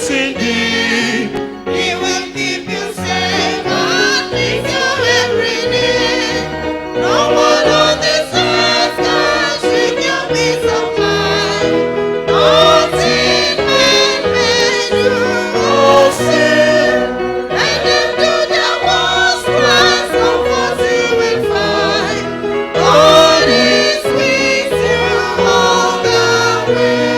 in thee. He will keep you safe and meet your every need. No one on this earth can shake your peace of mind. Nothing man made you all sin. And them do their worst plans, comfort you will find. God is with you all the way.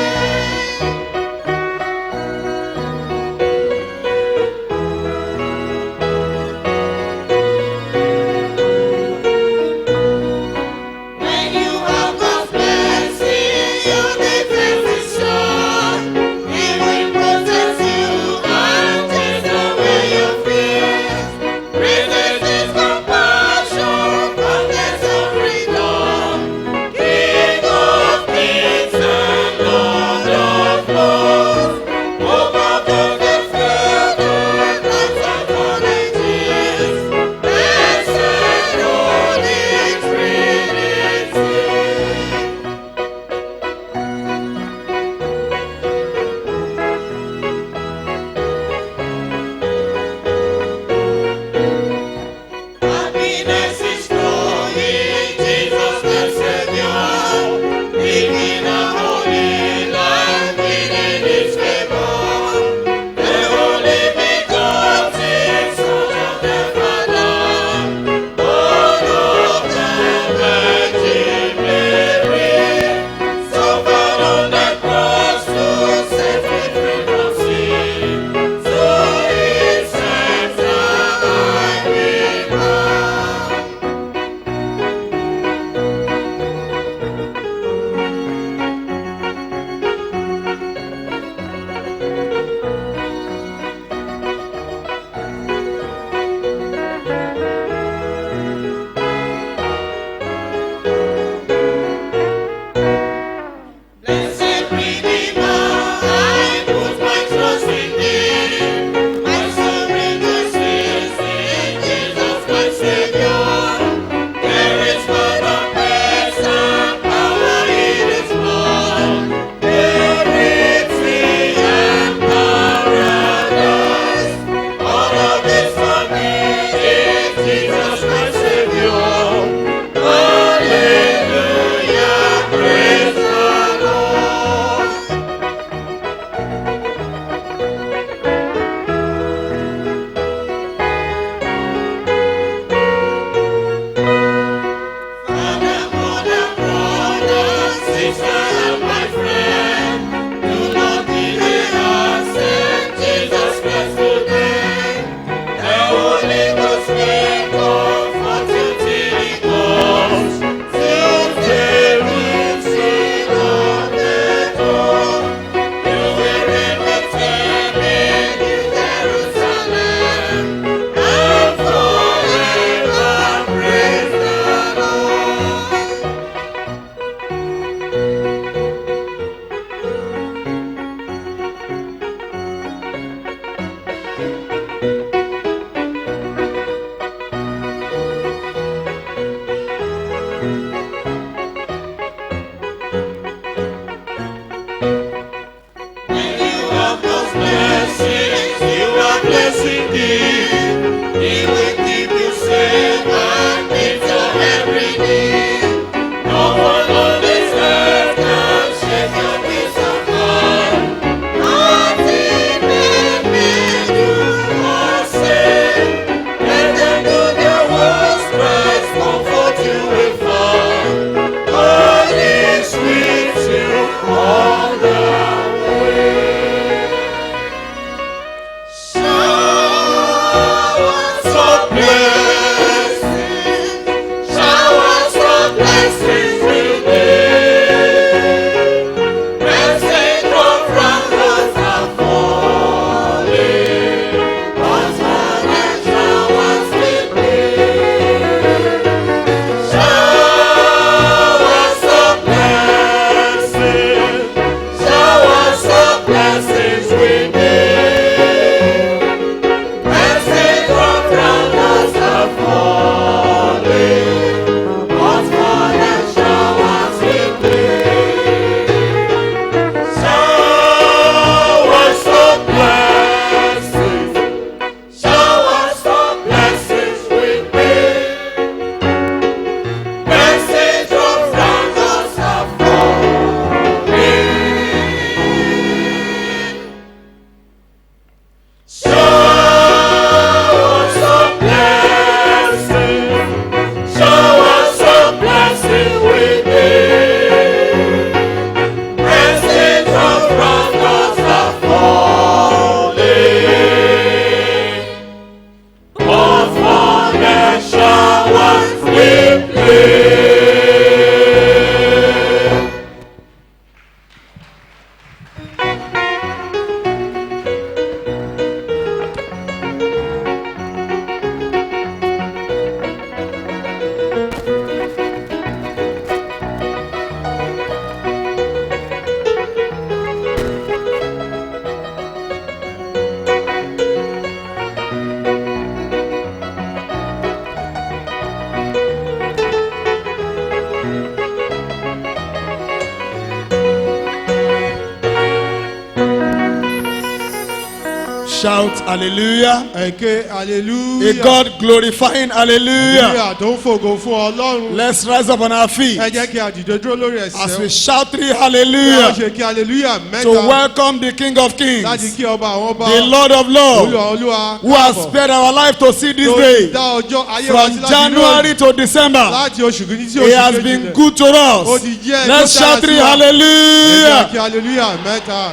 Shout hallelujah. Ẹ̀kẹ́ A hallelujah. God glorifying hallelujah. Hallelujah tó ń fògo fún Ọlọ́run. Let's rise up on our feet Ẹ jẹ́ kí a dìde dúró lórí as we ẹsẹ̀. shout 3 Bí a hallelujah ṣe kí hallelujah to mẹ́ta welcome the King of láti Kings, kí ọba àwọn ọba. the Lord of Lords, Olúwa who has spared our life to see this tó day. dá ọjọ́ ayé wa sí From láti January to December, láti oṣù kìíní sí He has oṣù been kejì. good to Ó us. ti jẹ́ Let's tó dára shout sí 3 wa. Ẹ jẹ́ hallelujah. kí hallelujah mẹ́ta.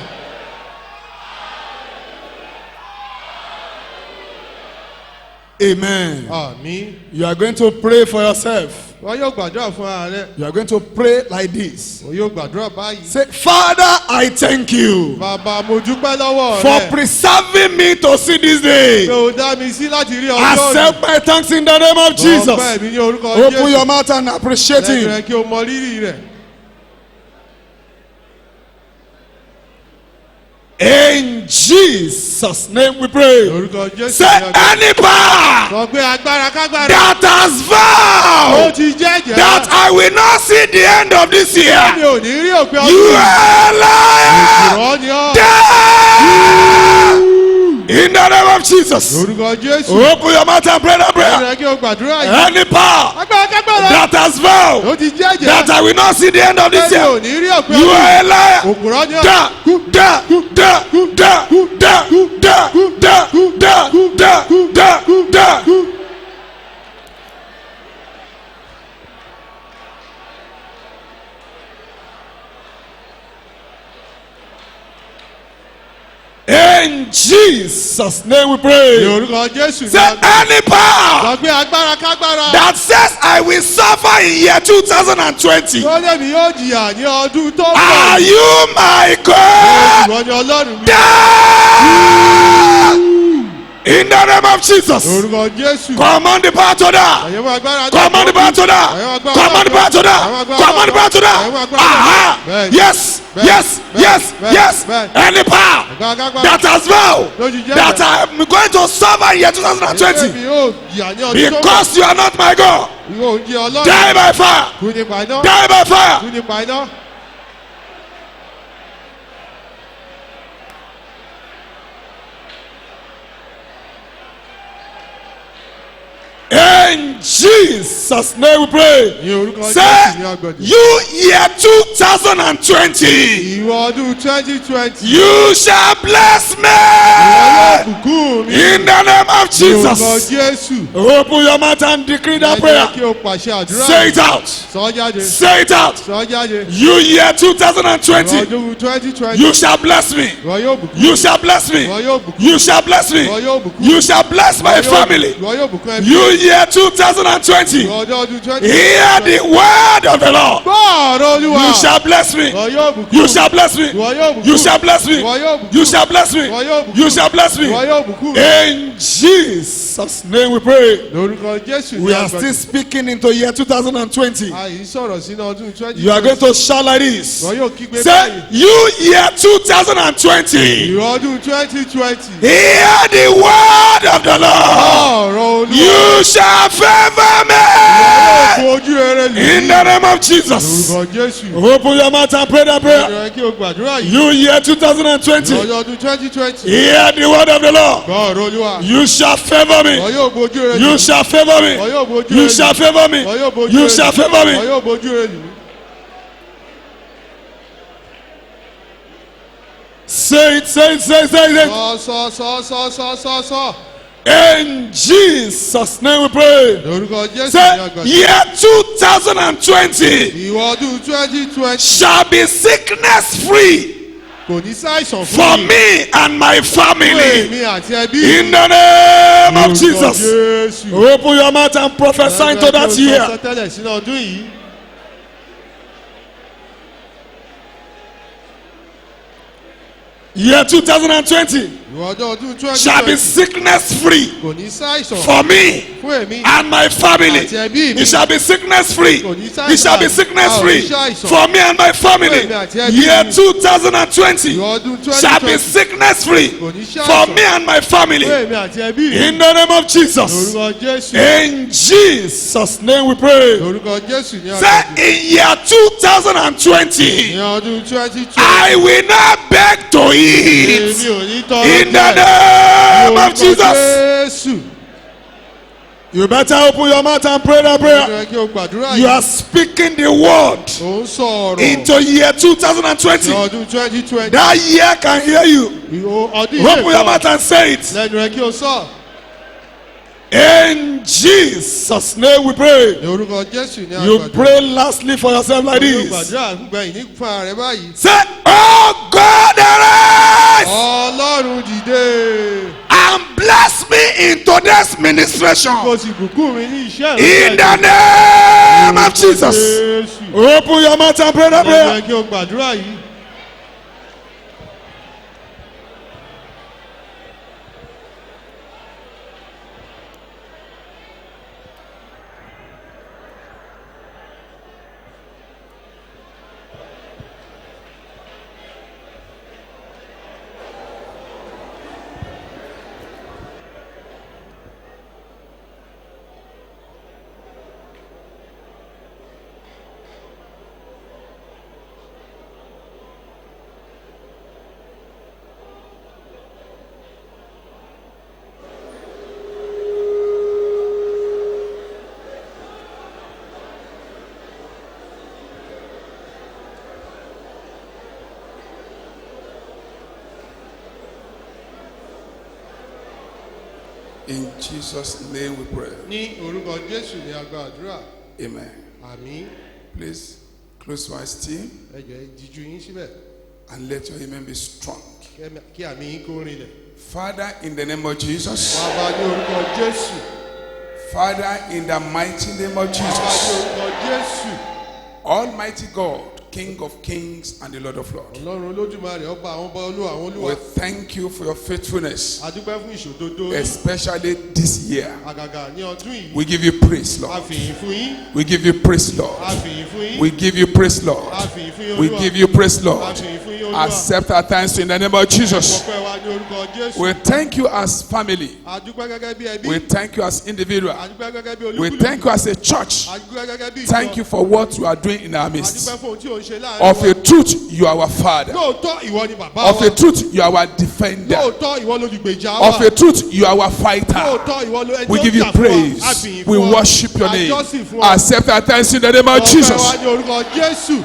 Amen. Àmín. You are going to pray for yourself. Wọ́n yóò gbàdúrà fún ara rẹ̀. You are going to pray like this. Wọ́n yóò gbàdúrà báyìí. Say, Father, I thank you Bàbá mo dúpẹ́ lọ́wọ́ for rẹ̀. preserving me to see this day. Pé o dá mi sí láti rí ọjọ́ òní. Accept my thanks in the name of Jesus. Ọpẹ́ mi ní orúkọ Open your Jésù. mouth and appreciate Lẹ́yìn Him. rẹ̀ kí o mọ rírì rẹ̀. In Jesus' name we pray. Orúkọ Jésù Say, ní ọjọ́. any power Sọ pé agbára kágbára. that has Ó vowed ti jẹ́jẹ́. that I will not see the end of this Mi year, ò ní rí òpin you ọdún. are a liar. Ìrọ̀ ni ọ́. In the name of Jesus. Orúkọ Jésù. Open your mouth and pray that Lẹ́yìn prayer. rẹ̀ kí o gbàdúrà yìí. Any power Agbára kágbára. that has vowed Ó ti jẹ́jẹ́. that I will not see the end of this Mi ò year, ní rí òpin you ọdún. are a liar. Òpùrọ̀ ni ọ́. Da, da, da, da, da, da, da, da, da, da, da. In Jesus' name we Ní pray. orúkọ Jésù ní Say ọjọ́. any power Sọ pé agbára kágbára. that says I will suffer in year 2020. Tó lé mi yóò jìyà ní ọdún tó Are bọ̀. you my God? Ìwọ ni Ọlọ́run mi. Die! In the name of Jesus. Orúkọ Jésù. Command the power to die. Àyẹ̀wò agbára. Command the power to die. Command the power to die. Command the power to die. Aha! Yes, yes, yes, yes. Any power that has vowed that I'm going to suffer in year 2020 Mi yóò jìyà ní ọdún tó bọ̀. because you are not my God. Ìwọ ò ń jẹ Ọlọ́run. Die by fire. Kú nípa iná. Die by fire. Kú nípa iná. In Jesus' name we pray. Ní orúkọ Jésù ní Say, agbọ̀dọ̀. you year 2020, Ìwọ ọdún 2020. you shall bless Ìwọ yóò me. bùkún mi. In the name of Ní orúkọ Jesus. Jésù. Open your mouth and decree that Ẹ prayer. jẹ́ kí o pàṣẹ àdúrà. Say it out. Sọ jáde. Say it out. Sọ jáde. You year Ìwọ 2020, ọdún 2020. you shall bless me. Ìwọ yóò bùkún. You shall bless me. Ìwọ yóò bùkún. You shall bless me. Ìwọ yóò bùkún. You shall bless my Ìwọ yóò- family. Ìwọ yóò bùkún ẹbí. You year 2020, Ìwọ ọdún 2020. hear the word of the Lord. Gbọ́ ọ̀rọ̀ Olúwa. You shall bless me. Ìwọ yóò bùkún. You shall bless me. Ìwọ yóò bùkún. You shall bless me. Ìwọ yóò bùkún. You shall bless me. Ìwọ yóò bùkún. You shall bless me. Ìwọ yóò bùkún. In Jesus' name we pray. Lórúkọ Jésù ní We are agbọ̀dọ̀. still speaking into year 2020. Àyè sọ̀rọ̀ sínú ọdún 2020. You are going to shout like this. Ìwọ yóò kígbe Say, báyìí. you year 2020, Ìwọ ọdún 2020. hear the word of the Lord. Ọ̀rọ̀ Olúwa. You shall favor Ìwọ yóò me. fojú rere lù. In the name of Jesus. Lórúkọ Jésù. Open your mouth and pray that prayer. Ìrọ̀ kí o gbàdúrà yìí. You year 2020, Ìwọ ọdún 2020. hear the word of the Lord. Gbọ́ ọ̀rọ̀ Olúwa. You shall favor me. Ìwọ yóò bojú rere lù. You shall favor me. Ìwọ yóò bojú rere You lù. shall favor me. Ìwọ yóò bojú You rere shall lù. favor Ìwọ me. yóò bojú rere lù. Say it, say it, say it, say it. Sọ. In Jesus' name we pray. Lórúkọ Jésù ní Say, agbọ̀dọ̀. year 2020 Ìwọ ọdún 2020. shall be sickness free Kò ní ṣàìsàn for fún mi. me and my Fún family. èmi àti ẹbí. In the name of Lórúkọ Jesus. Jésù. Open your mouth and prophesy into that Sọ year. tẹ́lẹ̀ sínú ọdún yìí. Year 2020 Ìwọ ọdún 2020. shall be sickness free Kò ní ṣàìsàn for me fún èmi. and my family. Àti ẹbí mi. It shall be sickness free. Kò ní ṣàìsàn. It shall be sickness free ṣàìsàn. for me and my family. Fún èmi àti ẹbí Year mi. 2020 Ìwọ ọdún 2020. shall be sickness free Kò ní for ṣàìsàn. me and my family. Fún èmi àti ẹbí mi. In the name of Jesus. Lórúkọ Jésù. In Jesus' name we pray. Lórúkọ Jésù ní Say agbọ̀dọ̀. in year 2020, Ní ọdún 2020. I will not beg to eat. Èmi ò ní tọrọ In the name of Jesus. Jésù. You better open your mouth and pray that prayer. Ẹ kí o gbàdúrà You yìí. are speaking the word Ò ń sọ ọ̀rọ̀. into year 2020. Ní ọdún 2020. That year can hear you. Ọdún yìí Open your mouth and say it. lẹ́nu rẹ̀ kí o sọ. In Jesus' name we pray. Ní orúkọ Jésù ní You àgbàdo. pray lastly for yourself like Yóò this. gbàdúrà gbẹ̀yìn ní fún ààrẹ báyìí. Say, oh God, arise Ọlọ́run dìde. and bless me in today's ministration. Kò sì bùkún mi ní iṣẹ́ In the name of Jesus. Jésù. Open your mouth and pray that Lẹ́nu prayer. rẹ̀ kí o gbàdúrà yìí. In Jesus' name we pray. Ní orúkọ Jésù ní a gba àdúrà. Amen. Àmín. Please close your eyes, team, Ẹ jọ̀ọ́ ẹ jíjú yín síbẹ̀. and let your amen be strong. Kí àmì yín kó rinlẹ̀. Father, in the name of Jesus. Bàbá ní orúkọ Jésù. Father, in the mighty name of Bàbá ní Jesus. orúkọ Jésù. Almighty God, King of kings and the Lord of lords. Ọlọ́run Olódùmarè ọba àwọn ọba olúwa àwọn We olúwa. thank you for your faithfulness, A dúpẹ́ fún ìṣòdodo. especially this year. Àgàgà ní ọdún yìí. We give you praise, A Lord. fìyìn fún yín. We give you praise, A Lord. fìyìn fún yín. We give you praise, Lord. A fìyìn fún yín We olúwa. give you praise, A Lord. fìyìn fún yín olúwa. Accept our thanks in the name of Jesus. Ọpẹ́ wa ní orúkọ Jésù. We thank you as family. A dúpẹ́ gẹ́gẹ́ bí ẹbí. We thank you as individual. A dúpẹ́ gẹ́gẹ́ bí We olúkúlùkù. thank you as a church. A dúpẹ́ gẹ́gẹ́ bí ìjọ. Thank you for what you are doing in our A midst. dúpẹ́ fún ohun tí ò ń ṣe láàrin Of wa. a truth, you are our Father. Lóòótọ́ ìwọ ni bàbá Of wa. a truth, you are our defender. Lóòótọ́ ìwọ lolùgbèjà wa. Of a truth, you are our fighter. Lóòótọ́ ìwọ ló ẹjọ́ We give you jà fún wa. praise. A fìyìn We fún wa. worship your A name. jọ́sìn fún wa. Accept our thanks in the name of Ọpẹ́ Jesus. wa ní orúkọ Jésù.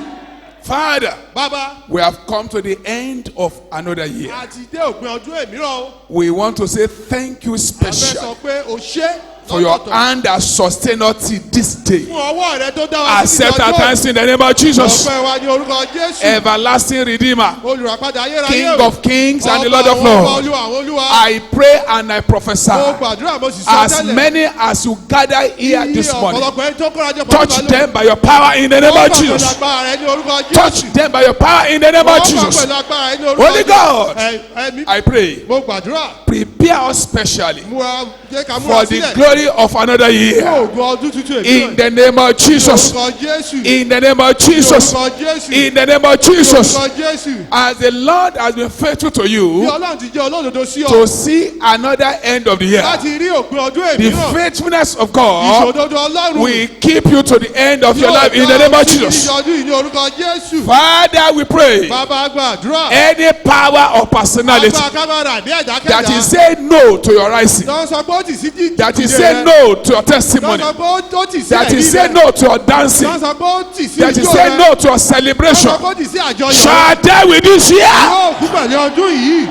Father, Bàbá, we have come to the end of another year. a ti dé òpin ọdún èmíràn o. We want to say thank you A fẹ́ specially sọ pé o ṣé for your lọ́tọ̀ọ̀tọ̀. hand that sustained us till this day. Fún ọwọ́ rẹ tó dá wa sí Accept our ọjọ́. thanks in the name of Jesus. Ọpẹ́ wa ní orúkọ Jésù. Everlasting Redeemer, Olùràpadà ayérayé King o. of kings and the Ọba Lord of àwọn ọba lords. olúwa àwọn olúwa. I pray and I prophesy. Mo gbàdúrà mo sì sọ As tẹ́lẹ̀. many as you gather here Iye this morning, ọ̀pọ̀lọpọ̀ ẹni tó kóra jọ pọ̀ touch nípa them by your power in the name Ó of gbà pẹ̀lú Jesus. agbára rẹ ní orúkọ Jésù. Touch them by your power in the name Ó of gbà Jesus. pẹ̀lú agbára rẹ ní orúkọ Holy Jésù. God, Ẹ̀mí I pray, mo gbàdúrà. prepare us specially Múra jẹ́ ká múra for the sílẹ̀. glory of another Fún year. ògùn ọdún tuntun èmi In the name of Jesus. orúkọ Jésù. In the name of Jesus. Orúkọ Jésù. In the name of Jesus. Orúkọ Jésù. As the Lord has been faithful to Bí you Ọlọ́run ti jẹ́ olódodo sí ọ. to see another end of the year, Láti rí òpin ọdún the èmi náà. faithfulness of God Ìṣòdodo Ọlọ́run. will keep you to the end of your life in the name of Jesus. Yóò dá ọdún yìí ní orúkọ Jésù. Father, we pray Bàbá gbàdúrà. any power or personality Bàbá kámẹ́rà bí ẹ̀dá kẹjà. that is saying no to your rising, Tó ń sọ pé ó ti sí dídì. that is saying no to your Tó ń testimony, sọ pé ó ti sí that is ẹ̀rí saying rẹ. no to your Tó dancing, ń sọ pé ó ti sí that is ijó saying rẹ. no to your Tó ń celebration, sọ pé ó ti sí àjọyọ̀. shall die with this year Yóò kú pẹ̀lú ọdún yìí.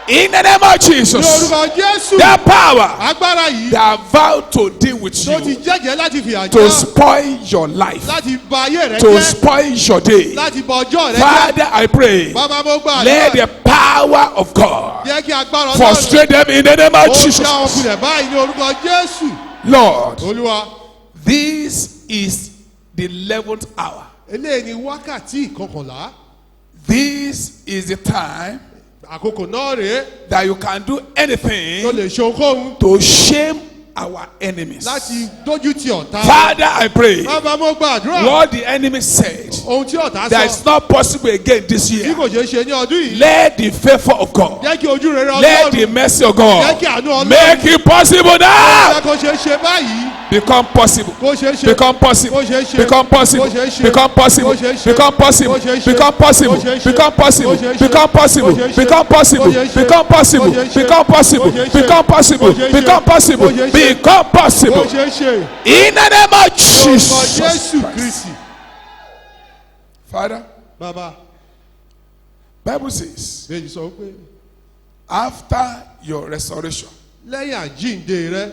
in the name of Ní Jesus. orúkọ Jésù. That power Agbára yìí. that vowed to deal with Tó ti you, jẹ́jẹ́ láti fìyà to jẹ́. spoil your life, Láti ba ayé rẹ to jẹ́. spoil your day. Láti bọ ọjọ́ rẹ jẹ́. Father, I pray, Bàbá mo gbà let the power of God jẹ́ kí agbára Ọlọ́run. frustrate them in the name of Ó Jesus. dá ọkùnrin rẹ̀ báyìí ní orúkọ Jésù. Lord, Olúwa. this is the 11th hour. Eléyìí ni wákàtí ìkọkànlá. This is the time Àkókò náà rèé. that you can do Tó anything lè ṣe ohunkóhun. to shame our enemies. láti dójú ti ọ̀tá. Father, I pray, bàbá mo gbàdúrà. what the enemy said, ohun tí ọ̀tá that sọ. is not possible again this bí year. kò ṣeé ṣe ní ọdún yìí. Let the favor of God, jẹ́ kí ojú rere let the Ọlọ́run. mercy of jẹ́ God kí àánú Ọlọ́run. make it possible now. jẹ́ kó ṣeé ṣe báyìí. Become possible. kó ṣeé ṣe. Become possible. kó ṣeé ṣe. Become possible. kó ṣeé ṣe. Become possible. kó ṣeé ṣe. Become possible. kó ṣeé ṣe. Become possible. kó ṣeé ṣe. Become possible. kó ṣeé ṣe. Become possible. kó ṣeé ṣe. Become possible. kó ṣeé ṣe. Become possible. kó ṣeé ṣe. Become possible. kó ṣeé ṣe. Become possible. kó ṣeé ṣe. Become possible. kó ṣeé ṣe. Become possible. kó ṣeé ṣe. In the name of orúkọ Jesus Jésù Christ. Kristi. Father, bàbá Bible says, bẹ́ẹ̀ni sọ pé after your restoration, lẹ́yìn àjíǹde rẹ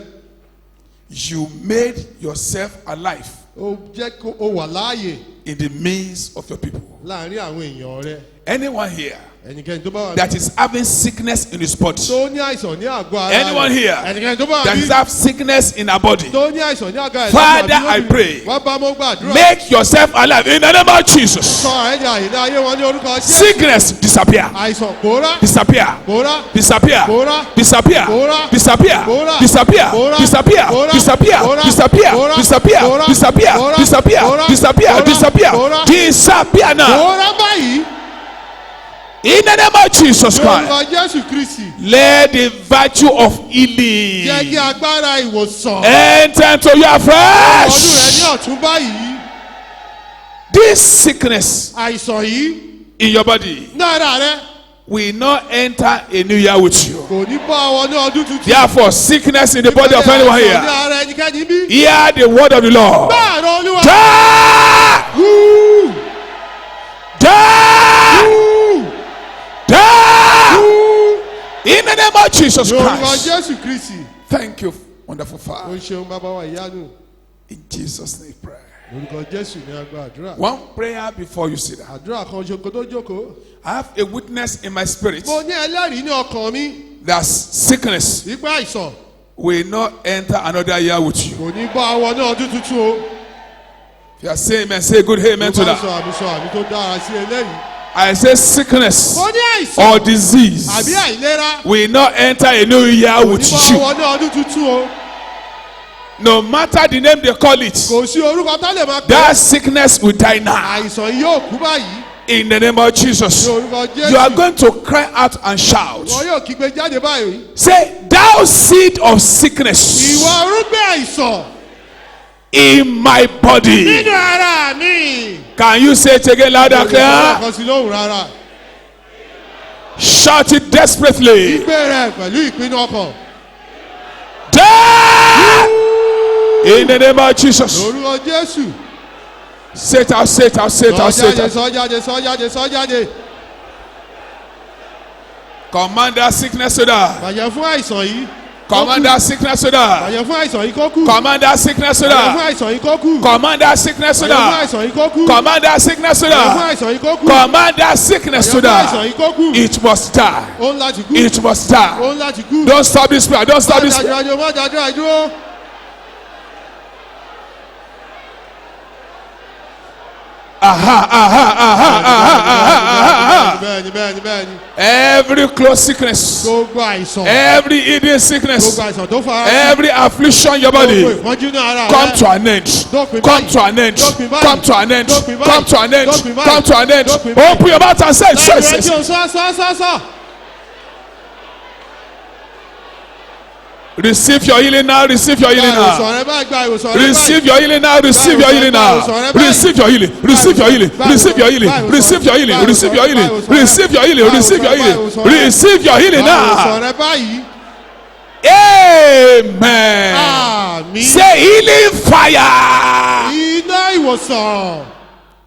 you made yourself alive ó jẹ́ kó o wà láàyè in the midst of your people. láàrin àwọn èèyàn rẹ. Anyone here ẹnikẹ́ni tó bá wà that is having sickness in his body, tó ní àìsàn ní àgọ́ ara anyone here ẹnikẹ́ni tó bá wà that is have sickness in her body, tó ní àìsàn ní àgọ́ ẹ̀ Father, I pray, wọ́n bá mo gbàdúrà. make yourself alive in the name of Jesus. sọ ẹ̀yà ìdá ayé wọn ní orúkọ Jésù. Sickness disappear, àìsàn kóra disappear, kóra disappear, Kora. disappear, Kora. disappear, Kora. disappear, Kora. disappear, Kora. disappear, Kora. disappear, Kora. disappear, Kora. disappear, Kora. disappear, Kora. disappear, Kora. disappear, Kora. disappear now. kóra báyìí In the name of Jesus ní Christ, orúkọ Jésù Kristi. let the virtue of jẹ́ kí healing agbára ìwòsàn enter into your ọdún rẹ ní flesh. ọ̀tún báyìí. This sickness àìsàn yìí in your body náírà rẹ will not enter a new year with you. kò ní bá ọ ní ọdún tuntun. Therefore, sickness in the body of anyone àìsàn ní here, ara ẹnikẹ́ni bí. hear the word of the Lord. báàrọ̀ olúwa. Die! Wú! Die! Wú! Die! Wú! In the name of Jesus ní orúkọ Christ. Jésù Kristi. Thank you, wonderful ó Father. ń ṣeun bàbá wa ìyanu. In Jesus' name, pray. orúkọ Jésù ní agbá àdúrà. One prayer before you sit down. àdúrà kan ṣoko tó jókòó. I have a witness in my spirit mo ní ẹlẹ́rìí ní ọkàn mi. that sickness ipá àìsàn will not enter another year with you. kò ní bá ọ ní ọdún tuntun o. If you are saying amen, say a good amen to mo bá that. sọ àmì tó dára sí eléyìí. I say sickness mo ní àìsàn or disease àbí àìlera will not enter a new year kò with ní bá you. ọ ní ọdún tuntun o. No matter the name they call it, kò sí orúkọ tá lè máa pè. that sickness will die now. àìsàn yìí yóò kú báyìí. In the name of Jesus, ní orúkọ Jésù. you are going to cry out and shout. wọn yóò kígbe jáde báyìí. Say, thou seed of sickness ìwà orúgbìn àìsàn in my body. nínú ara mi. Can you say it again loud and kò clear? kan sí lóhùn rárá. Shout it desperately. gbé rẹ pẹ̀lú ìpinnu ọkàn. Die! In the name of Jesus. lórúkọ Jésù. Say it out, say it out, say it sọ out, say it jáde out. sọ jáde sọ jáde sọ jáde. Command that sickness to die. bàjẹ́ fún àìsàn yìí. Command that sickness to die. bàjẹ́ fún àìsàn yìí kó kú. Command that sickness to bàjẹ́ fún die. àìsàn yìí kó kú. Command that sickness to bàjẹ́ fún die. àìsàn yìí kó kú. Command that sickness to bàjẹ́ fún die. àìsàn yìí kó kú. Command that sickness to bàjẹ́ fún àìsàn die. yìí kó kú. It must die. ó ń láti kú. It must ó die. ń láti kú. Don't stop this prayer. Don't stop this prayer. má dàdúrà dúró. bẹ́ẹ̀ni bẹ́ẹ̀ni bẹ́ẹ̀ni. Every close sickness, gbogbo àìsàn. every hidden sickness, gbogbo àìsàn tó fara. every affliction in your body, gbogbo ìpọ́njú ní ara rẹ. come to an end. Dópin Come báyìí. to an end. Dópin báyìí. Come to an end. Dópin báyìí. Come to an end. Dópin báyìí. Come to an end. Dópin báyìí. Open your mouth and say, it. Say, it, say, láì it. rẹ́jọ́ sọ. Receive your healing now. Receive your healing gba now. ìwòsàn rẹ báyìí gba ìwòsàn rẹ báyìí. Receive your healing now. Receive your healing now. Receive your healing. Receive your healing. Receive your healing. Receive your healing. Receive your healing. Receive your healing. Receive your healing. Receive your healing gba ìwòsàn now. rẹ báyìí. Amen. àmín. Say healing fire. iná ìwòsàn.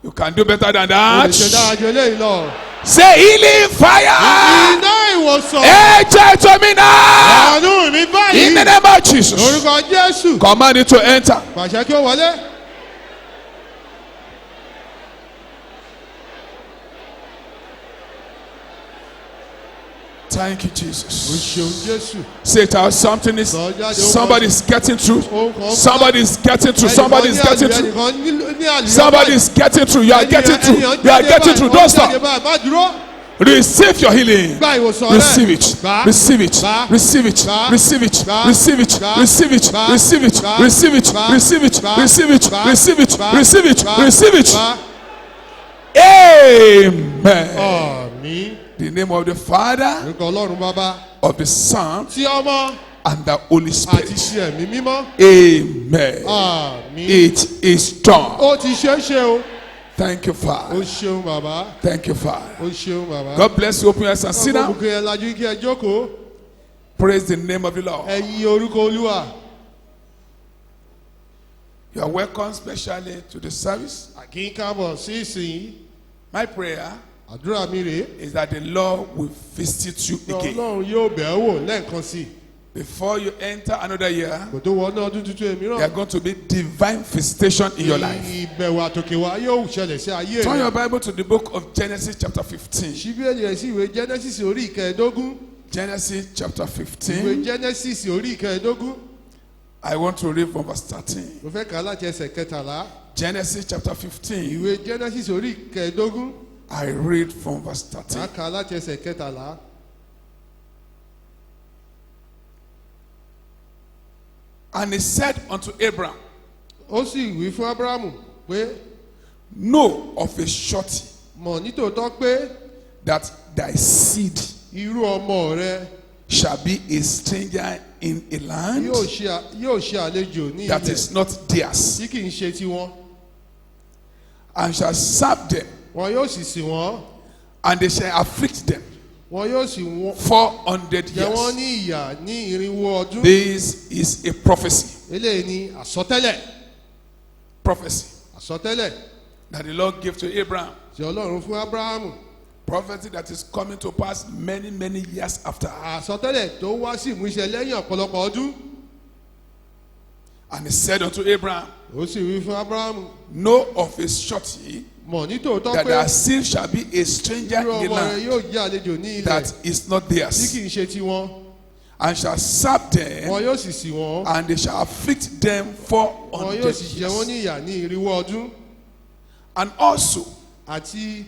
You can do better than o lè ṣe that. dára ju eléyìí lọ. Say healing fire. iná ìwòsàn. Enter to me now. àánú mi In the báyìí. name of Jesus. lórúkọ Jésù. Command it to enter. pàṣẹ kí ó wọlé. Thank you, o Jesus. ṣeun Jésù. Say it out. Somebody's getting through. Somebody's getting through. Somebody's getting through. ẹnìkan ní àlùyọ. Somebody's getting through. You are getting through. You are getting through. Don't stop. má dúró. Receive your healing. Gba ìwòsàn rẹ. Receive it. Gbà. Receive it. Gbà. Receive it. Gbà. Receive it. Gbà. Receive it. Gbà. Receive it. Gbà. Receive it. Gbà. Receive it. Gbà. Receive it. Gbà. Receive it. Gbà. Receive it. Gbà. Receive it. Gbà. Receive it. Gbà. Amen. Àmín. The name of the Father, Orúkọ Ọlọ́run Bàbá. of the Son, Tí ọmọ and the Holy àti Spirit. ti ẹ̀mí mímọ́. Amen. Àmín. It is done. Ó ti ṣe é ṣe o. Thank you, Ó Father. ṣeun bàbá. Thank you, Father. Ó ṣeun bàbá. God bless you. Open your eyes and sit Ọkọ̀ down. òkè ẹ̀ lajú kí ẹ jókòó. Praise the name of the Lord. Ẹ yìn orúkọ Olúwa. You are welcome specially to the service. Àkín kábọ̀ sí ìsìn. My prayer Àdúrà mi rèé. is that the Lord will visit you again. Ọlọ́run yóò bẹ̀ ẹ́ wò lẹ́ẹ̀kan sí i. Before you enter another year, Kò tó wọnú ọdún tuntun there mìíràn. are going to be divine visitation in your life. Ìbẹ̀wò àtòkè wa yóò ṣẹlẹ̀ sí ayé Turn rẹ̀. your Bible to the book of Genesis chapter 15. Ṣíbíẹ̀lì ẹ̀ sí ìwé Genesis orí ìkẹẹ̀dógún. Genesis chapter Ìwé 15. Genesis orí ìkẹẹ̀dógún. I want to read from verse 13. Mo fẹ́ kà á láti ẹsẹ̀ kẹtàlá. Genesis chapter 15. Ìwé Genesis orí ìkẹẹ̀dógún. I read from verse Màá 13. kà á láti ẹsẹ̀ kẹtàlá. And he said unto Abraham, Ó sì wí fún Ábúráhámù pé know of a surety mọ̀ nítòótọ́ pé that thy seed irú ọmọ rẹ shall be a stranger in a land yóò ṣe àlejò ní that ilẹ̀ is not theirs, tí kì í ṣe tiwọn. and shall serve them, Wọn yóò sì sìn wọ́n. and they shall afflict them Wọn yóò sì 400 jẹ wọ́n years. ní ìyà ní irinwó ọdún. This is a prophecy. Eléyìí ni àsọtẹ́lẹ̀. Prophecy Àsọtẹ́lẹ̀ that the Lord gave to Abraham. tí Ọlọ́run fún Ábúráhámù. Prophecy that is coming to pass many, many years after. Àsọtẹ́lẹ̀ tó wá sí ìmúṣẹ lẹ́yìn ọ̀pọ̀lọpọ̀ ọdún. And he said unto Abraham, Ó sì wí fún Ábúráhámù know of a surety mọ̀ nítòótọ́ that pé thy seed shall be a stranger irú in a ọmọ rẹ land yóò jẹ́ àlejò ní ilẹ̀ that is not tí theirs, kì í ṣe tiwọn. and shall serve Wọn them, yóò sì sìn wọ́n. and they shall afflict them Wọn 400 yóò sì jẹ wọ́n years. ní ìyà ní irinwó ọdún. And also Àti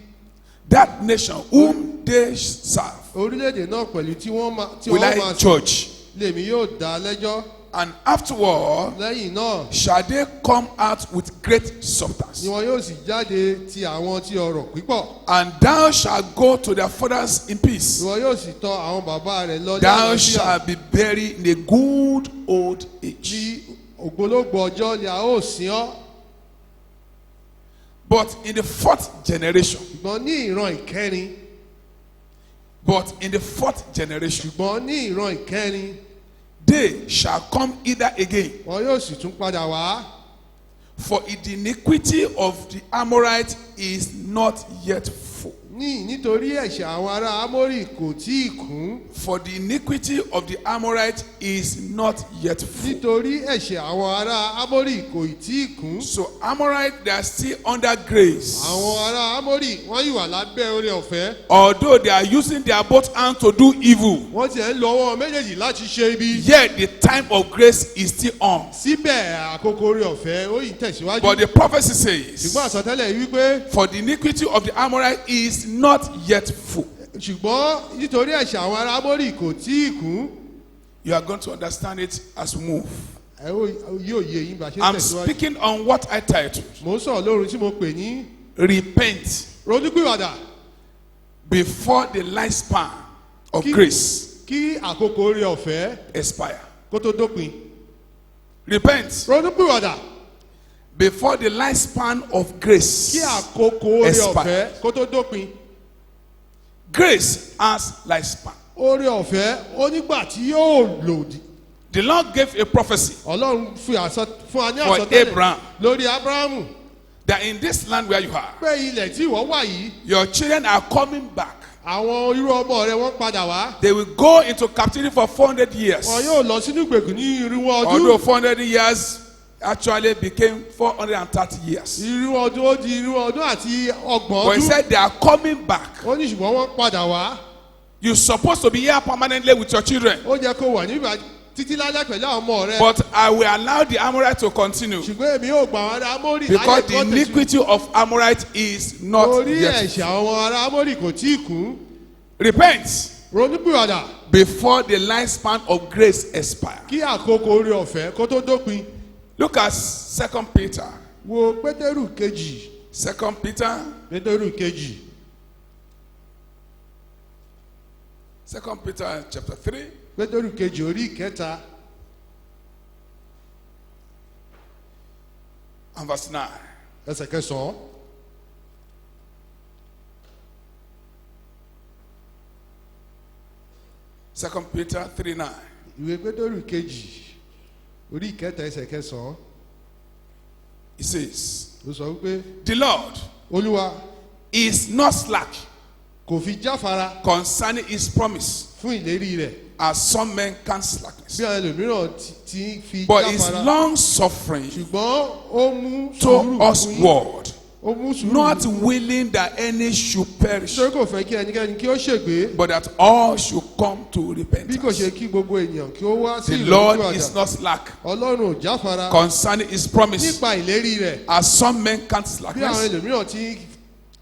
that nation whom they serve orílẹ̀-èdè náà pẹ̀lú tí wọ́n will máa I sìn judge, lèmi yóò dá lẹ́jọ́. and afterward Lẹ́yìn náà shall they come out with great ni substance, wọn yóò sì jáde ti àwọn tí ọrọ̀ pípọ̀. and thou shalt go to their fathers in peace. Ni wọn yóò sì tọ̀ àwọn bàbá rẹ̀ lọ ní Thou àlàáfíà. shalt be buried in a good old age. Ní ògbólógbò ọjọ́ ni a ó sìn ọ́. But in the fourth generation, Ṣùgbọ́n ní ìran ìkẹrin. Ṣùgbọ́n ní ìran ìkẹrin. they shall come either again. Wọn yóò sì tún padà wá. For the iniquity of the Amorite is not yet full. Nítorí ẹ̀ṣẹ̀ àwọn ará Ámórì kò tí ì kún. For the iniquity of the Amorite is not yet full. Nítorí ẹ̀ṣẹ̀ àwọn ará Ámórì kò tí ì kún. So Amorite, they are still under grace. Àwọn ará Ámórì wọ́n yìí wà lábẹ́ oore ọ̀fẹ́. Although they are using their both hands to do evil, Wọ́n ti ẹ̀ ń lo ọwọ́ méjèèjì láti ṣe ibi. yet the time of grace is still on. Síbẹ̀ àkókò oore ọ̀fẹ́ ó yìí tẹ̀síwájú. But the prophecy says, Ṣùgbọ́n àsọtẹ́lẹ̀ yìí wípé for the iniquity of the Amorite is not yet full. ṣùgbọ́n nítorí ẹ̀ṣẹ̀ àwọn ará Ámórì kò tí ì kún. You are going to understand it as we move. Ẹ yóò yé yín bá ṣe ń I'm tẹ̀síwájú. speaking on what I titled, Mò ń sọ̀rọ̀ lórí tí mo pè ní Repent ronúpìwàdà before the lifespan of Kí- grace kí àkókò oore ọ̀fẹ́ expire. kó tó dópin. Repent Ronúpìwàdà before the lifespan of grace kí àkókò oore expire. ọ̀fẹ́ kó tó dópin. Grace has lifespan. Oore ọ̀fẹ́ ó nígbà tí yóò lòdì. The Lord gave a prophecy Ọlọ́run fún wa ní for àsọtẹ́lẹ̀ Abraham lórí Ábúráhámù that in this land where you are, pé ilẹ̀ tí ìwọ wà yìí your children are coming back. àwọn irú ọmọ rẹ wọ́n padà wá. They will go into captivity for 400 years. Wọn yóò lọ sínú ìgbèkùn ní irinwó Although ọdún. 400 years actually became 430 years. Irinwó ọdún ó di irinwó ọdún àti ọgbọ̀n But he ọdún. said they are coming back. Ó ní ṣùgbọ́n wọ́n padà wá. You're supposed to be here permanently with your children. Ó jẹ́ kó wà nígbà títí lálẹ́ pẹ̀lú àwọn ọmọ rẹ. But I will allow the Amorite to continue. Ṣùgbọ́n èmi yóò gbà wọn ará Ámórì Because láyé the kọ́ tẹ̀sí. iniquity of Amorite is not Torí yet ẹ̀ṣẹ̀ full. àwọn ará Ámórì kò tí ì kún. Repent ronúpìwàdà before the lifespan of grace expire. kí àkókò oore ọ̀fẹ́ kó tó dópin. Look at 2 Peter. Wo Pétérù kejì. 2 Peter. Pétérù kejì. 2 Peter chapter 3. Pétérù kejì orí ìkẹta. And verse 9. Ẹsẹ̀ kẹsàn-án. Second Peter 3:9. Ìwé Pétérù kejì orí ìkẹta ẹsẹ̀ kẹsàn-án. It says, Ó sọ wípé the Lord Olúwa is not slack kò fi jáfara concerning his promise, fún ìlérí rẹ̀ as some men count slackness, bí àwọn ẹlòmíràn ti fi but is jáfara. long suffering Ṣùgbọ́n ó mú to sùúrù us fún yín. word, Ó mú sùúrù not fún yín. willing that any should perish, Nítorí kò fẹ́ kí ẹnikẹ́ni kí ó ṣègbé but that all should come to bí kò repentance. ṣe kí gbogbo ènìyàn kí ó wá sí The Lord ìrònúpìwàdà. is not slack Ọlọ́run ò jáfara concerning his promise, nípa ìlérí rẹ̀ as some men count bí àwọn slackness, ẹlòmíràn ti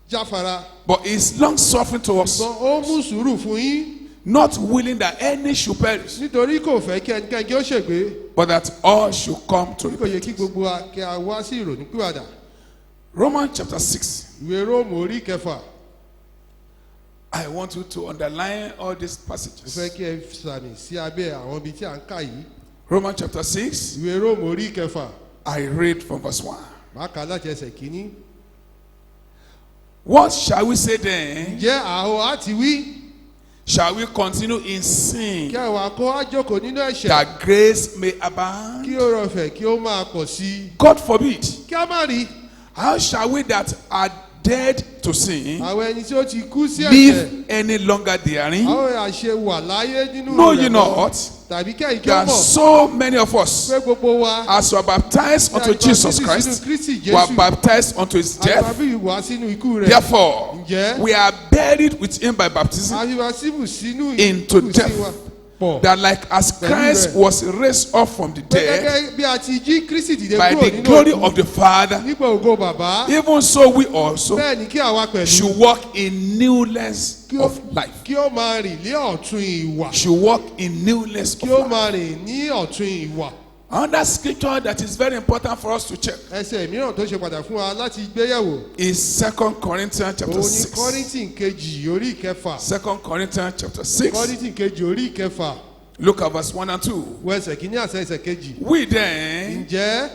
jáfara. but is long suffering to us, Ṣùgbọ́n ó mú sùúrù fún yín not willing that any should perish, nítorí kò fẹ́ kí ẹnikẹ́ni kí ó ṣègbé but that all should come to bí kò ṣe kí repentance. gbogbo wa kí a wá sí ìrònúpìwàdà. Romans chapter 6. Ìwé Róòmù orí kẹfà. I want you to underline all these Mo passages. fẹ́ kí ẹ sàmì sí abẹ́ àwọn ibi tí à ń kà yìí. Romans chapter 6. Ìwé Róòmù orí kẹfà. I read from verse 1. Màá kà á láti ẹsẹ̀ kìíní. What shall we say then? Ǹjẹ́ àhó á ti wí Shall we continue in kí sin àwa kó á jókòó nínú ẹ̀ṣẹ̀ that grace may abound? kí ó rọ̀fẹ̀ kí ó máa pọ̀ sí i? God forbid. Kí á má rí How shall we that are dead to sin àwọn ẹni tí ó ti kú sí ẹ̀ṣẹ̀. live any longer therein? Àwọn àṣẹ wà láyé nínú Know rẹ̀ ye lọ. not Tàbí kẹ́yìn kí ó that mọ̀ so many of us, pé gbogbo wa as were baptized unto Jesus Christ, were baptized unto his death? àgbàbí wá sínú ikú rẹ̀. Therefore, Ǹjẹ́ we are buried with him by baptism, àfihàn síbù sínú into ikú death. sí wa pọ̀. that like as Christ was raised up from the Pé dead gẹ́gẹ́ bí a ti jí Kristi dìde by kúrò the nínú glory òkú of the Father, nípa ògo bàbá. even so we also Bẹ́ẹ̀ ni kí àwa pẹ̀lú should walk in newness kí ó- of life. kí ó máa rìn ní ọ̀tún ìwà. Should walk in newness Kí ó of life. máa rìn ní ọ̀tún ìwà. Another scripture that is very important for us to check Ẹsẹ̀ mìíràn tó ṣe pàtàkì fún wa láti gbéyẹ̀wò. is 2 Corinthians chapter Òun ni 6. Kọ́ríńtì kejì orí ìkẹfà. 2 Corinthians chapter 6. Kọ́ríńtì kejì orí ìkẹfà. Look at verse 1 and 2. Wọ ẹsẹ̀ kìíní àti ẹsẹ̀ kejì. We then, Ǹjẹ́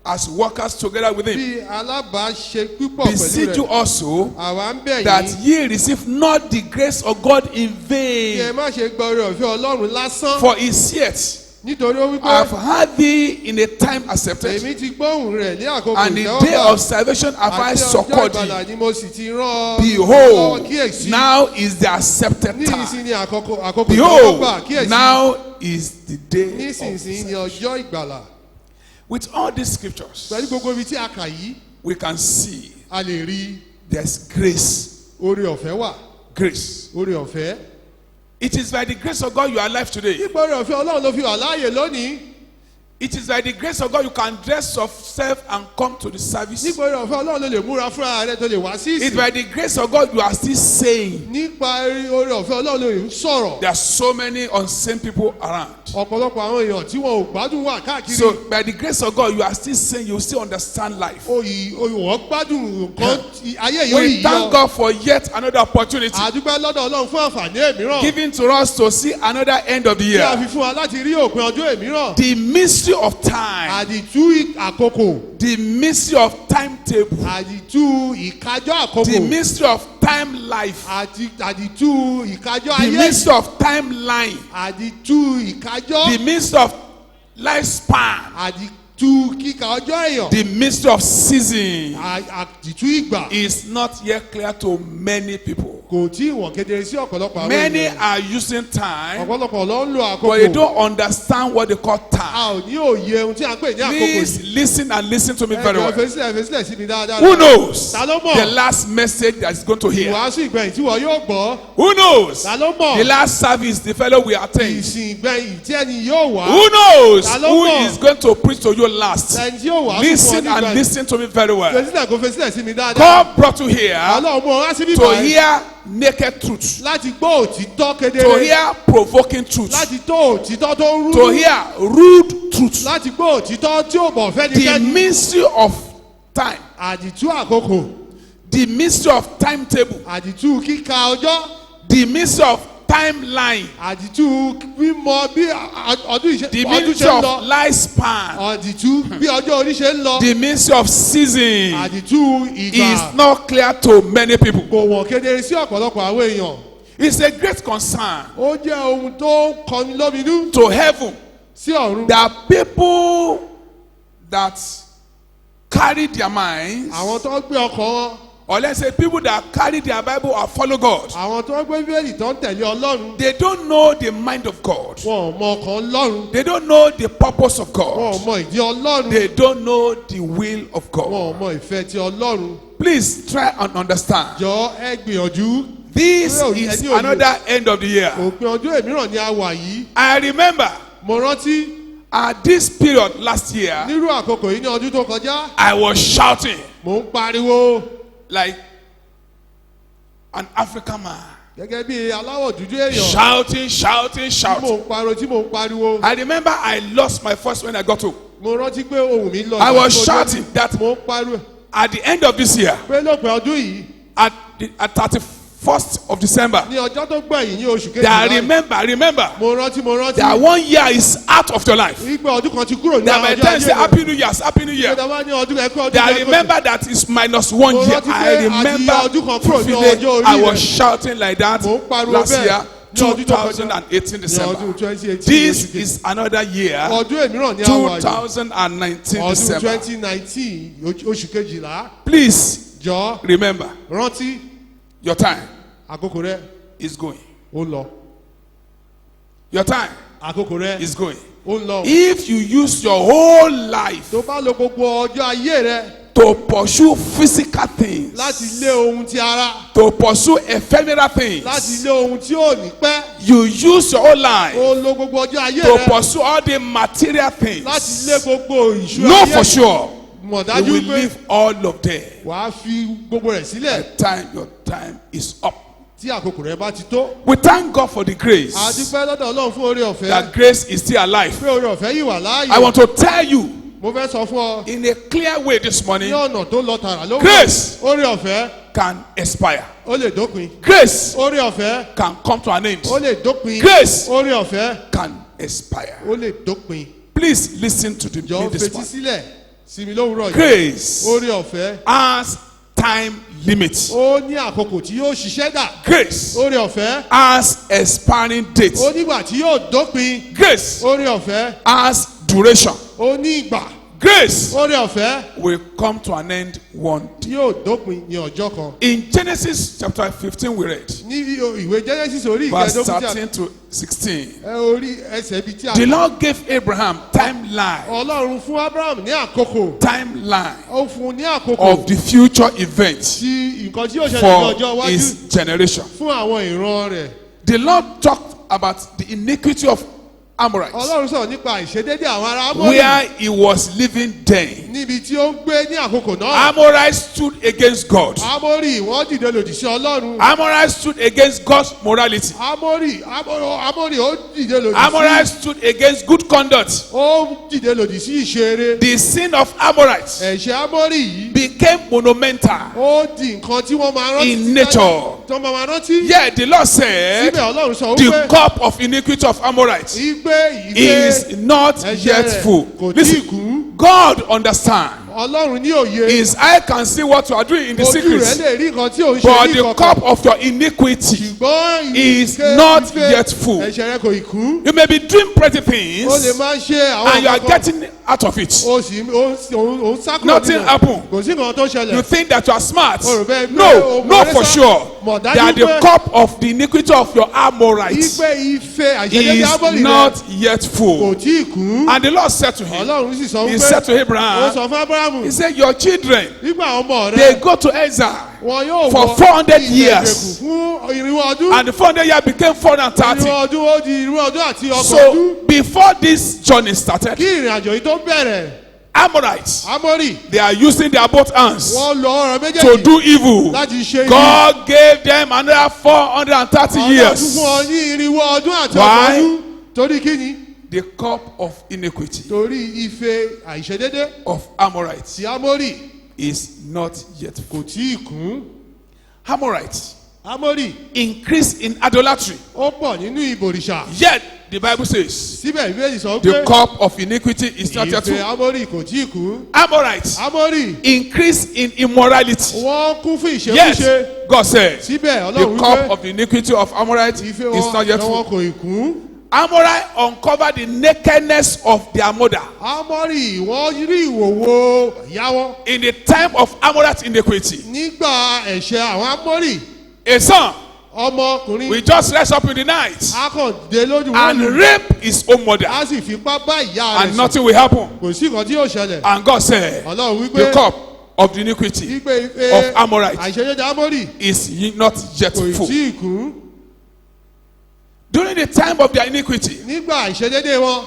as workers together with him, bí alábàáṣe púpọ̀ pẹ̀lú beseech you rẹ̀ also àwa ń bẹ̀ that yín ye receive not the grace of God in kí ẹ vain. má ṣe gba oore ọ̀fẹ́ Ọlọ́run lásán. For is yet Nítorí ó I have wípé heard thee in a time accepted, èmi ti gbóhùn rẹ̀ ní àkókò and the day of salvation have I àti ọjọ́ succored ìgbàlà thee. ni mo sì ti rán ọ. Behold, Kíyèsí now is the accepted ní time. ìsinyìí àkókò Behold, ìtọ́wọ́gbà. Kíyèsí now is the day of nísinsìnyí ni salvation. ọjọ́ ìgbàlà. With all these scriptures, Pẹ̀lú gbogbo ibi tí a kà yìí we can see a lè rí there's grace. oore ọ̀fẹ́ wà. Grace. Oore ọ̀fẹ́. It is by the grace of God you are alive today. Nípa oore ọ̀fẹ́ Ọlọ́run ló fi wà láàyè lónìí. It is by the grace of God you can dress yourself and come to the service. Nípa oore ọ̀fẹ́ Ọlọ́run ló lè múra fúnra rẹ̀ tó lè wá sí It's ìsìn. by the grace of God you are still sane. Nípa oore ọ̀fẹ́ Ọlọ́run ló lè sọ̀rọ̀. There are so many unsane people around. Ọ̀pọ̀lọpọ̀ àwọn èèyàn tí wọn ò gbádùn wà káàkiri. So by the grace of God you are still sane. You still understand life. Oyè gbádùn nǹkan ayé yóò We yí thank yọ. God for yet another opportunity Àdúgbò lọ́dọ̀ Ọlọ́run fún àǹfààní èmíràn. given to us to see another end of the Tí a year. fi fún wa láti rí òpin ọdún èmíràn. The mystery of time. Àdìtú àkókò. The mystery of timetable. Àdìtú ìkájọ́ àkókò. The mystery of time life. Àdìtú ìkájọ́ The ayé. mystery of timeline. Àdìtú ìkájọ́. The mystery of lifespan. Àdìtú kíkà ọjọ́ èèyàn. The mystery of season Àdìtú ìgbà. is not yet clear to many people. Kò tí ì wọ̀n kedere sí ọ̀pọ̀lọpọ̀ àwọn Many ènìyàn. are using time, Ọ̀pọ̀lọpọ̀ ló ń lo but they àkókò. don't understand what they call A time. ò ní òye ohun tí a ń pè ní àkókò Please yìí. listen and listen to me very Ẹ̀jọ̀ well. fèsìlẹ̀ sí mi dáadáa. Who knows Ta ló mọ̀? the last message that is going to hear? Ìwàásù ìgbẹ̀yìn tí wọ́n yóò gbọ́. Who knows Ta ló mọ̀? the last service the fellow will attend? Ìsìn ìgbẹ̀yìn tí ẹni yóò wá. Who knows Ta ló who mọ̀? is going to preach to you last? Ẹni tí yóò wá Listen and listen to me very well. Fèsìlẹ̀ kò fèsìlẹ̀ sí mi dáadáa. God brought you here Ọlọ́run mú ọ wá sí to bíbá yìí. hear naked truth, láti gbọ́ òtítọ́ to kedere, hear provoking truth, láti tó òtítọ́ tó ń to rú, hear rude truth. láti gbọ́ òtítọ́ tí ò bọ̀ fẹ́ The nìkẹ́ni. mystery of time, Àdìtú àkókò, the mystery of timetable, àdìtú kíka ọjọ́, the mystery of timeline, àdìtú mímọ̀ bí the ọdún mystery ṣe ń of lọ, lifespan, àdìtú bí ọjọ́ orí ṣe ń lọ, the mystery of season àdìtú ìgbà is not clear to many people. kò wọ̀n kedere sí ọ̀pọ̀lọpọ̀ àwọn èèyàn. It's a great concern Ó jẹ́ ohun tó ń kọni lóminú to heaven sí ọ̀run. that people that carry their minds, Àwọn tó ń gbé ọkọ̀ wọn, or let's say people that carry their Bible or follow God, àwọn tó ń gbé bíbélì tó ń tẹ̀lé Ọlọ́run, they don't know the mind of God. wọn ò mọ ọkàn Ọlọ́run, They don't know the purpose of wọn ò God. mọ ìdí Ọlọ́run, They don't know the will of wọn ò God. mọ ìfẹ́ ti Ọlọ́run. Please try and understand. Jọ ẹ gbìyànjú. This is another end of the year. Òpin ọdún èmíràn ni a wà yìí. I remember Mo rántí at this period last year, nírú àkókò yìí ní ọdún tó kọjá, I was shouting mò ń pariwo like an African man. gẹ́gẹ́ bí aláwọ̀ dúdú èèyàn. Shouting, shouting, Tí shouting. mò ń pariwo. I remember I lost my voice when I got home. Mo rántí pé ohùn mi lọ. I was Ìgbà tí mo dé, shouting that Mo ń pariwo at the end of this year, pé lópin ọdún yìí, at 31st of December, ní ọjọ́ tó gbẹ̀yìn ní oṣù that kejìlá. remember Mo rántí. that 1 year is out of your life. Wípé ọdún kan ti kúrò ní That by the ọjọ́ time say ayé rẹ̀. Happy New Year, Happy New Year. Ìgbà wá ní ọdún ẹ̀kọ́ ọdún That I ẹ̀kọ́. remember that is minus 1 Mo year. rántí I pé àti remember ọdún kan kúrò ní vividly, ọjọ́ orí I was rẹ̀. shouting like that Mo ń pariwo last bẹ́ẹ̀ year, ní ọdún tó kọjá. 2018 Ní December. ọdún 2018 This oṣù kejì. is another year, Ọdún èmíràn ní àwọn àyè. 2019 Ọdún December. 2019 oṣù kejìlá. Please Jọ remember, rántí your time àkókò rẹ̀ is going. ó lọ. Your time Àkókò rẹ̀ is going. ó lọ. If you use your whole life Tó bá lo gbogbo ọjọ́ ayé rẹ̀ to pursue physical things, láti lé ohun ti ara, to pursue ephemeral things, láti lé ohun tí ò ní pẹ́, you use your whole life ó lo gbogbo ọjọ́ ayé to rẹ̀ pursue all the material things, láti lé gbogbo ìṣúra know ayé. for sure Mọ̀ you dájú will pé leave all of them. wàá fi gbogbo rẹ̀ sílẹ̀ Your time is up. tí àkókò rẹ̀ bá ti tó. We thank God for the grace. A dúpẹ́ lọ́dọ̀ Ọlọ́run fún oore ọ̀fẹ́. That grace is still alive. Pé oore ọ̀fẹ́ yìí wà láàyè. I want to tell you Mo fẹ́ sọ fún ọ in a clear way this ní morning, ọ̀nà tó lọ tààrà lówó. Grace. Oore ọ̀fẹ́ can expire. ó lè dópin. Grace Oore ọ̀fẹ́ can come to an end. ó lè dópin. Grace. Oore ọ̀fẹ́ Can expire. ó lè dópin. Please listen to me Jọ this fetí morning. sílẹ̀ sí mi lówùúrọ̀ yìí. Grace Oore ọ̀fẹ́ has time limit. ó ní àkókò tí yóò ṣiṣẹ́ dà. Grace Oore ọ̀fẹ́ has expiring date. ó nígbà tí yóò dópin. Grace Oore ọ̀fẹ́ has duration. ó ní ìgbà. Grace Oore ọ̀fẹ́ will come to an end one day. yóò dópin ní ọjọ́ kan. In Genesis chapter 15 we read, Ní ìwé Genesis orí verse ìkẹẹ̀dógún tí a 13 to 16. orí ẹsẹ̀ ibi tí a The Lord gave Abraham timeline, Ọlọ́run fún Abraham ní àkókò. timeline Ó fún un ní àkókò of the future events tí nǹkan tí yóò ṣẹlẹ̀ ní for ọjọ́ iwájú his generation. fún àwọn ìran rẹ̀. The Lord talked about the iniquity of Amorites, Ọlọ́run sọ̀rọ̀ nípa ìṣedédé àwọn ará Ámórì where he was living then. níbi tí ó ń gbé ní àkókò náà. Amorites stood against God. Ámórì wọ́n dìde lòdì sí Ọlọ́run. Amorites stood against God's morality. Ámórì ó dìde lòdì sí. Amorites stood against good conduct. Ó dìde lòdì sí ìṣeré. The sin of Amorites Ẹ̀ṣẹ̀ Ámórì yìí became monumental ó di nǹkan tí wọ́n máa rántí. in nature. Tí wọ́n máa rántí. Yet the Lord said, Síbẹ̀ Ọlọ́run sọ the wípé cup of iniquity of Amorites ìgbé is not ẹ̀ṣẹ̀ yet rẹ̀ full. kò tí ì Listen, kú. God understands. Ọlọ́run ní òye. His eye can see what you are doing in the Ojú rẹ̀ secret. lè rí nǹkan tí ò ń ṣe But ní the ìkọ̀kọ̀. cup of your iniquity, Ṣùgbọ́n is ike not ife yet full. ẹ̀ṣẹ̀ rẹ kò ì kú. you may be doing pretty Ó lè things máa ṣe àwọn and you are nǹkan kan. getting out of it. Ó sì ó ń sákúrò Nothing nínú. happen. Kò sí nǹkan tó You ṣẹlẹ̀. think that you are smart. O rò bẹ́ẹ̀ pé No, o no mọ̀ for ẹ́ sá. sure. Mọ̀ dájú That the pé cup of the iniquity of your Amorites ipe ife àìṣedédé is Ámórì rẹ not yet kò full. tí ì kú. And the Lord said to him, Ọlọ́run sì sọ He wípé said to ó Abraham, sọ fún Ábúráhámù He said, Your children, nígbà ọmọ they rẹ go to exile. wọn yóò for wọ 400 ilẹ̀ years. ìgbèkùn fún irinwó ọdún. And the 400 years became 430. Irinwó ọdún ó di irinwó ọdún àti ọgbọ̀n ọdún. So before this journey started, Kí ìrìn àjò yìí tó bẹ̀rẹ̀. Amorites, Ámórì they are using their both hands wọ́n lọ ọ̀rọ̀ to méjèèjì do evil. láti ṣe ibi. God gave them another 430 Ọlọ́run years. fún ọ ní irinwó ọdún àti Why? ọdún. Torí kí ni? The cup of iniquity Torí ife àìṣedédé of Amorites tí Ámórì is not yet full. kò tí ì kún. Amorites Ámórì increase in idolatry. ó pọ̀ nínú ìbòrìṣà. Yet the Bible says Síbẹ̀ ìbéèrè sọ the pé cup of iniquity is not yet ìfẹ́ full. Ámórì kò tí ì kún. Amorites Ámórì increase in immorality. wọ́n kún fún ìṣekúṣe. Yes, God said Síbẹ̀ the Ọlọ́run cup wípé of the iniquity of Amorites ife is not wọn yet lọ́wọ́ full. kò ì kún. Amorite uncovered the nakedness of their mother. Ámórì wọ́n rí ìwòwò ìyá wọn. In the time of Amorite iniquity, Nígbà ẹ̀ṣẹ̀ àwọn Ámórì a son ọmọkùnrin will just rise up in the night á kàn dé lójú and wọn rape his own mother, á sì fipá bá ìyá and rẹ̀ sùn. nothing will happen. Kò sí nǹkan tí yóò ṣẹlẹ̀. And God said, Ọlọ́run the wípé cup of the iniquity wípé ife of Amorite àìṣedédé Ámórì is not yet kò full. tí ì kún. During the time of their iniquity, Nígbà àìṣedédé wọn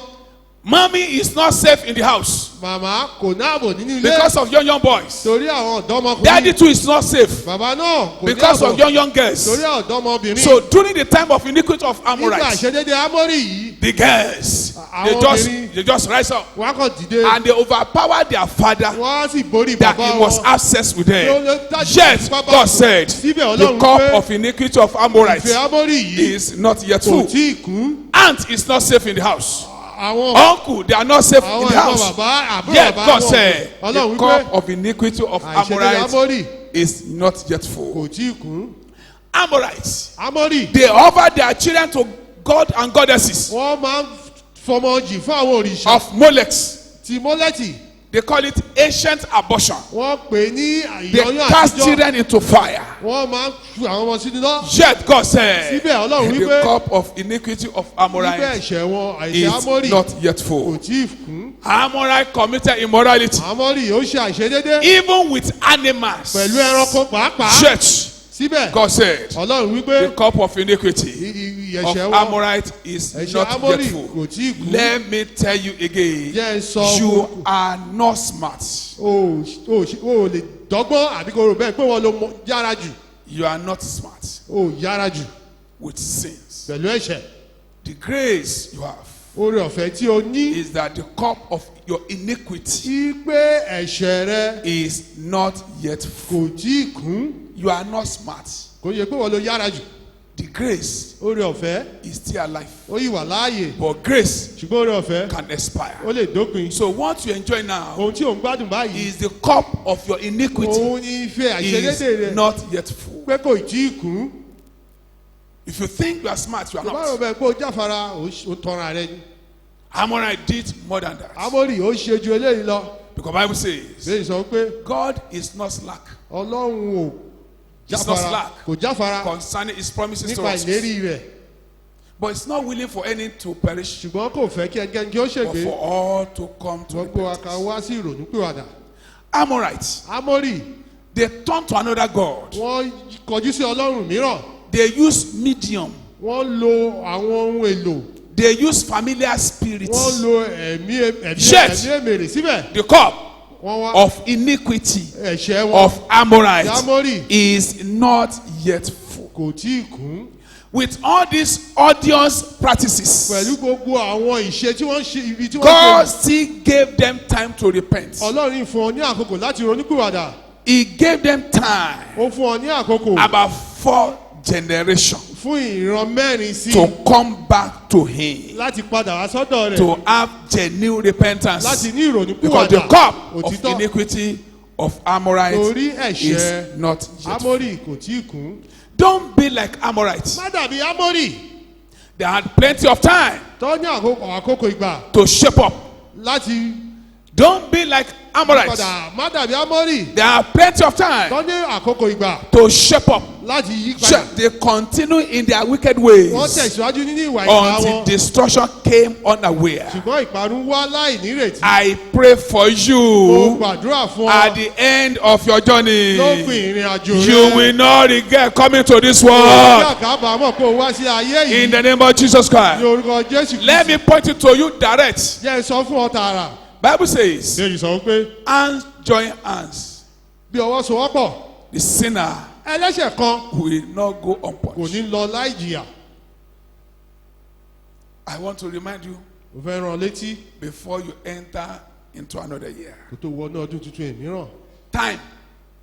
mommy is not safe in the house màmá kò náàbò nínú ilé because of young boys. torí àwọn Daddy ọ̀dọ́mọkùnrin. too is not safe Bàbá náà kò ní because of àbò young girls. torí ọ̀dọ́mọbìnrin. So during the time of iniquity of Nígbà Amorites, àìṣedédé Ámórì yìí the girls Àwọn they just rise up wọ́n á kàn dìde and they overpower their father wọ́n á sì borí that bàbá he must wọn. have sex with them. Yet Yet God said Síbẹ̀ the Ọlọ́run cup pé of iniquity of Amorites ìfẹ́ Ámórì yìí is not yet kò full. tí ì kún. Aunt is not safe in the house. Àwọn Uncle, they are not safe in àwọn the ẹ̀gbọ́n house. bàbá àbúrò Yet bàbá God wọn. said the Ọlọ́run cup wípé of iniquity of àìṣedédé Amorites Ámórì is not yet full. kò tí ì kún. Amorites, Ámórì they offer their children to God and goddesses wọ́n máa ń fọmọ jì fún àwọn òrìṣà of Molechs. ti Mólẹ́kì. They call it ancient abortion. Wọ́n pè é ní They àyọyún cast àtijọ́. children into fire. Wọ́n máa ń tu àwọn ọmọ sínú náà. Yet God said Síbẹ̀ Ọlọ́run the wípé cup of iniquity of níbẹ̀ Amorites ẹ̀ṣẹ̀ wọn àìṣẹ̀ is Ámórì not yet kò full. tí ì kún. Amorite committed immorality Ámórì ó ṣe àìṣedédé even with animals. pẹ̀lú ẹranko pàápàá. Church, Síbẹ̀ God said Ọlọ́run wípé the cup of iniquity of ẹ̀ṣẹ̀ wọn Amorite is ẹ̀ṣẹ̀ not Ámórì yet full. kò tí ì kún. Let me tell you again, Jẹ́ ẹ sọ you are not smart. o ò lè dọ́gbọ́n àbí kò rò bẹ́ẹ̀ pé wọ́n ló yára jù. You are not smart O yára jù with sins. pẹ̀lú ẹ̀ṣẹ̀. The grace you have Oore ọ̀fẹ́ tí o ní is that the cup of your iniquity tí pé ẹ̀ṣẹ̀ rẹ is not yet full. kò tí ì kún. You are not smart. Kò yẹ pé wọ́n ló yára jù. The grace Oore ọ̀fẹ́ is still alive. ó yìí wà láàyè But grace ṣùgbọ́n oore ọ̀fẹ́ can expire. ó lè dópin. So what you enjoy now Ohun tí ò ń gbádùn báyìí is the cup of your iniquity òun ni ife àìṣedédé is rẹ not yet full. pé kò tí ì kún. If you think you are smart, you are Tó bá rò not. bẹ́ẹ̀ pé o jáfara ó tọrọ rẹ ni. Amorite did more than that. Ámórì ó ṣe ju eléyìí lọ. Because Bible says Bẹ́ẹ̀ sọ pé God is not slack Ọlọ́run ò He's not jáfara slack. kò jáfara concerning his promises to nípa us. ìlérí rẹ̀. But it's not willing for any to perish, Ṣùgbọ́n kò fẹ́ kí ẹnikẹ́ni kí ó but ṣègbé. for all to come to Gbogbo wa ká repentance. wá sí ìrònúpìwàdà. Amorites, Ámórì they turn to another God. wọ́n kọjú sí Ọlọ́run mìíràn. They use medium. Wọ́n lo àwọn ohun èlò. They use familiar Wọ́n spirits. lo ẹ̀mí Church. èmèrè síbẹ̀. The cup Wọ́n wá of iniquity ẹ̀ṣẹ̀ wọn. of Amorites Ámórì is not yet full. kò tí ì kún. With all these odious practices, Pẹ̀lú gbogbo àwọn ìṣe tí wọ́n ṣe ibi tí wọ́n God ṣe. still gave them time to repent. Ọlọ́run fún ọ ní àkókò láti ronúpìwàdà. He gave them time, Ó fún ọ ní àkókò about 4 generations, fún ìran mẹ́rin sí to come back to Him, láti padà wá sọ́dọ̀ rẹ̀. to have genuine repentance. Láti ní Because the ìrònúpìwàdà. cup of Òtítọ́. iniquity of Amorites Torí ẹ̀ṣẹ̀ is not yet full. Ámórì kò tí ì kún. Don't be like Amorites. Má dàbí Ámórì They had plenty of time tó ní àkókò ìgbà to shape up. láti Don't be like Amorites. padà. Má dàbí Ámórì They have plenty of time tó ní àkókò ìgbà to shape up. láti yí padà. They continue in their wicked ways Wọ́n tẹ̀síwájú nínú ìwà ìgbà until wọn. destruction came unaware. Ṣùgbọ́n ìparun wá láì nírètí. I pray for Mo you gbàdúrà fún at ọ the end of your journey. lópin ìrìn àjò rẹ. You will not regret coming to this Ọjọ́ world. àkábàámọ̀ pé o wá sí ayé In yìí the name of Jesus ní Christ. orúkọ Jésù Let me Kristi. point it to you direct. Jẹ́ sọ fún ọ tààrà. Bible says, Bẹ́ẹ̀ni sọ pé hands join hands. bí ọwọ́ sowọ́pọ̀ The sinner ẹlẹ́ṣẹ̀ kan will not go kò unpunished. ní lọ láì jìyà. I want to remind you Mo fẹ́ rán ọ létí before you enter into another year. kó tó wọnú ọdún tuntun mìíràn. Time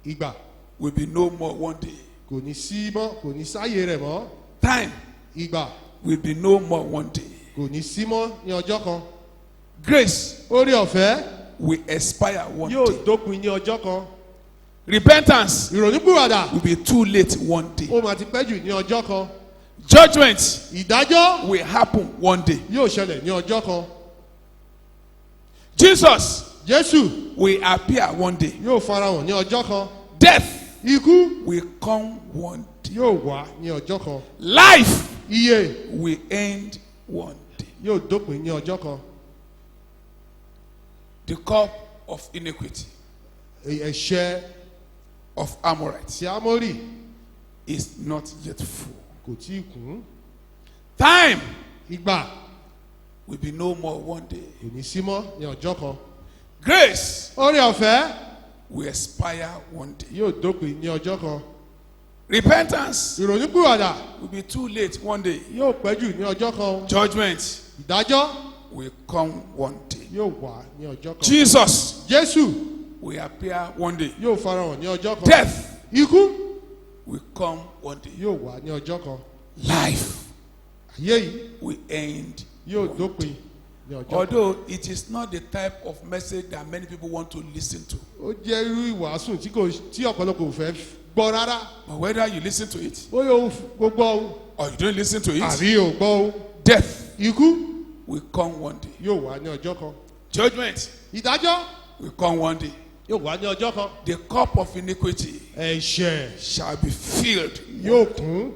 Ìgbà will be no more one day. kò ní sí mọ́, kò ní sáyé rẹ̀ mọ́. Time Ìgbà will be no more one day. kò ní sí mọ́ ní ọjọ́ kan. Grace Oore ọ̀fẹ́ will expire one yóò day. dópin ní ọjọ́ kan. Repentance Ìrònúpìwàdà will be too late one day. ó máa ti pẹ́ jù ní ọjọ́ kan. Judgment Ìdájọ́ will happen one day. yóò ṣẹlẹ̀ ní ọjọ́ kan. Jesus Jésù will appear one day. yóò farahàn ní ọjọ́ kan. Death Ikú will come one day. yóò wá ní ọjọ́ kan. Life Iye will end one day. yóò dópin ní ọjọ́ kan. The cup of iniquity Ẹ̀ṣẹ̀ of Amorites tí Ámórì is not yet full. kò tí ì kún. Time Ìgbà will be no more one day. kò ní sí mọ́ ní ọjọ́ kan. Grace Oore ọ̀fẹ́ will expire one day. yóò dópin ní ọjọ́ kan. Repentance Ìrònúpìwàdà will be too late one day. yóò pẹ́ jù ní ọjọ́ kan. Judgment Ìdájọ́ will come one day. yóò wá ní ọjọ́ kan. Jesus Jésù will appear one day. yóò farahàn ní ọjọ́ kan. Death Ikú will come one day. yóò wá ní ọjọ́ kan. Life Ayé yìí will end. yóò dópin ní ọjọ́ kan. Although it is not the type of message that many people want to listen to. Ó jẹ́ irú ìwàásù tí ọ̀pọ̀lọpọ̀ ò fẹ́ gbọ́ rárá. But whether you listen to it Bóyá o gbọ́ o or you don't listen to it, àbí o gbọ́ o. death Ikú will come one day. yóò wá ní ọjọ́ kan. Judgment Ìdájọ́ will come one day. yóò wá ní ọjọ́ kan. The cup of iniquity Ẹ̀ṣẹ̀ shall be filled. yóò kún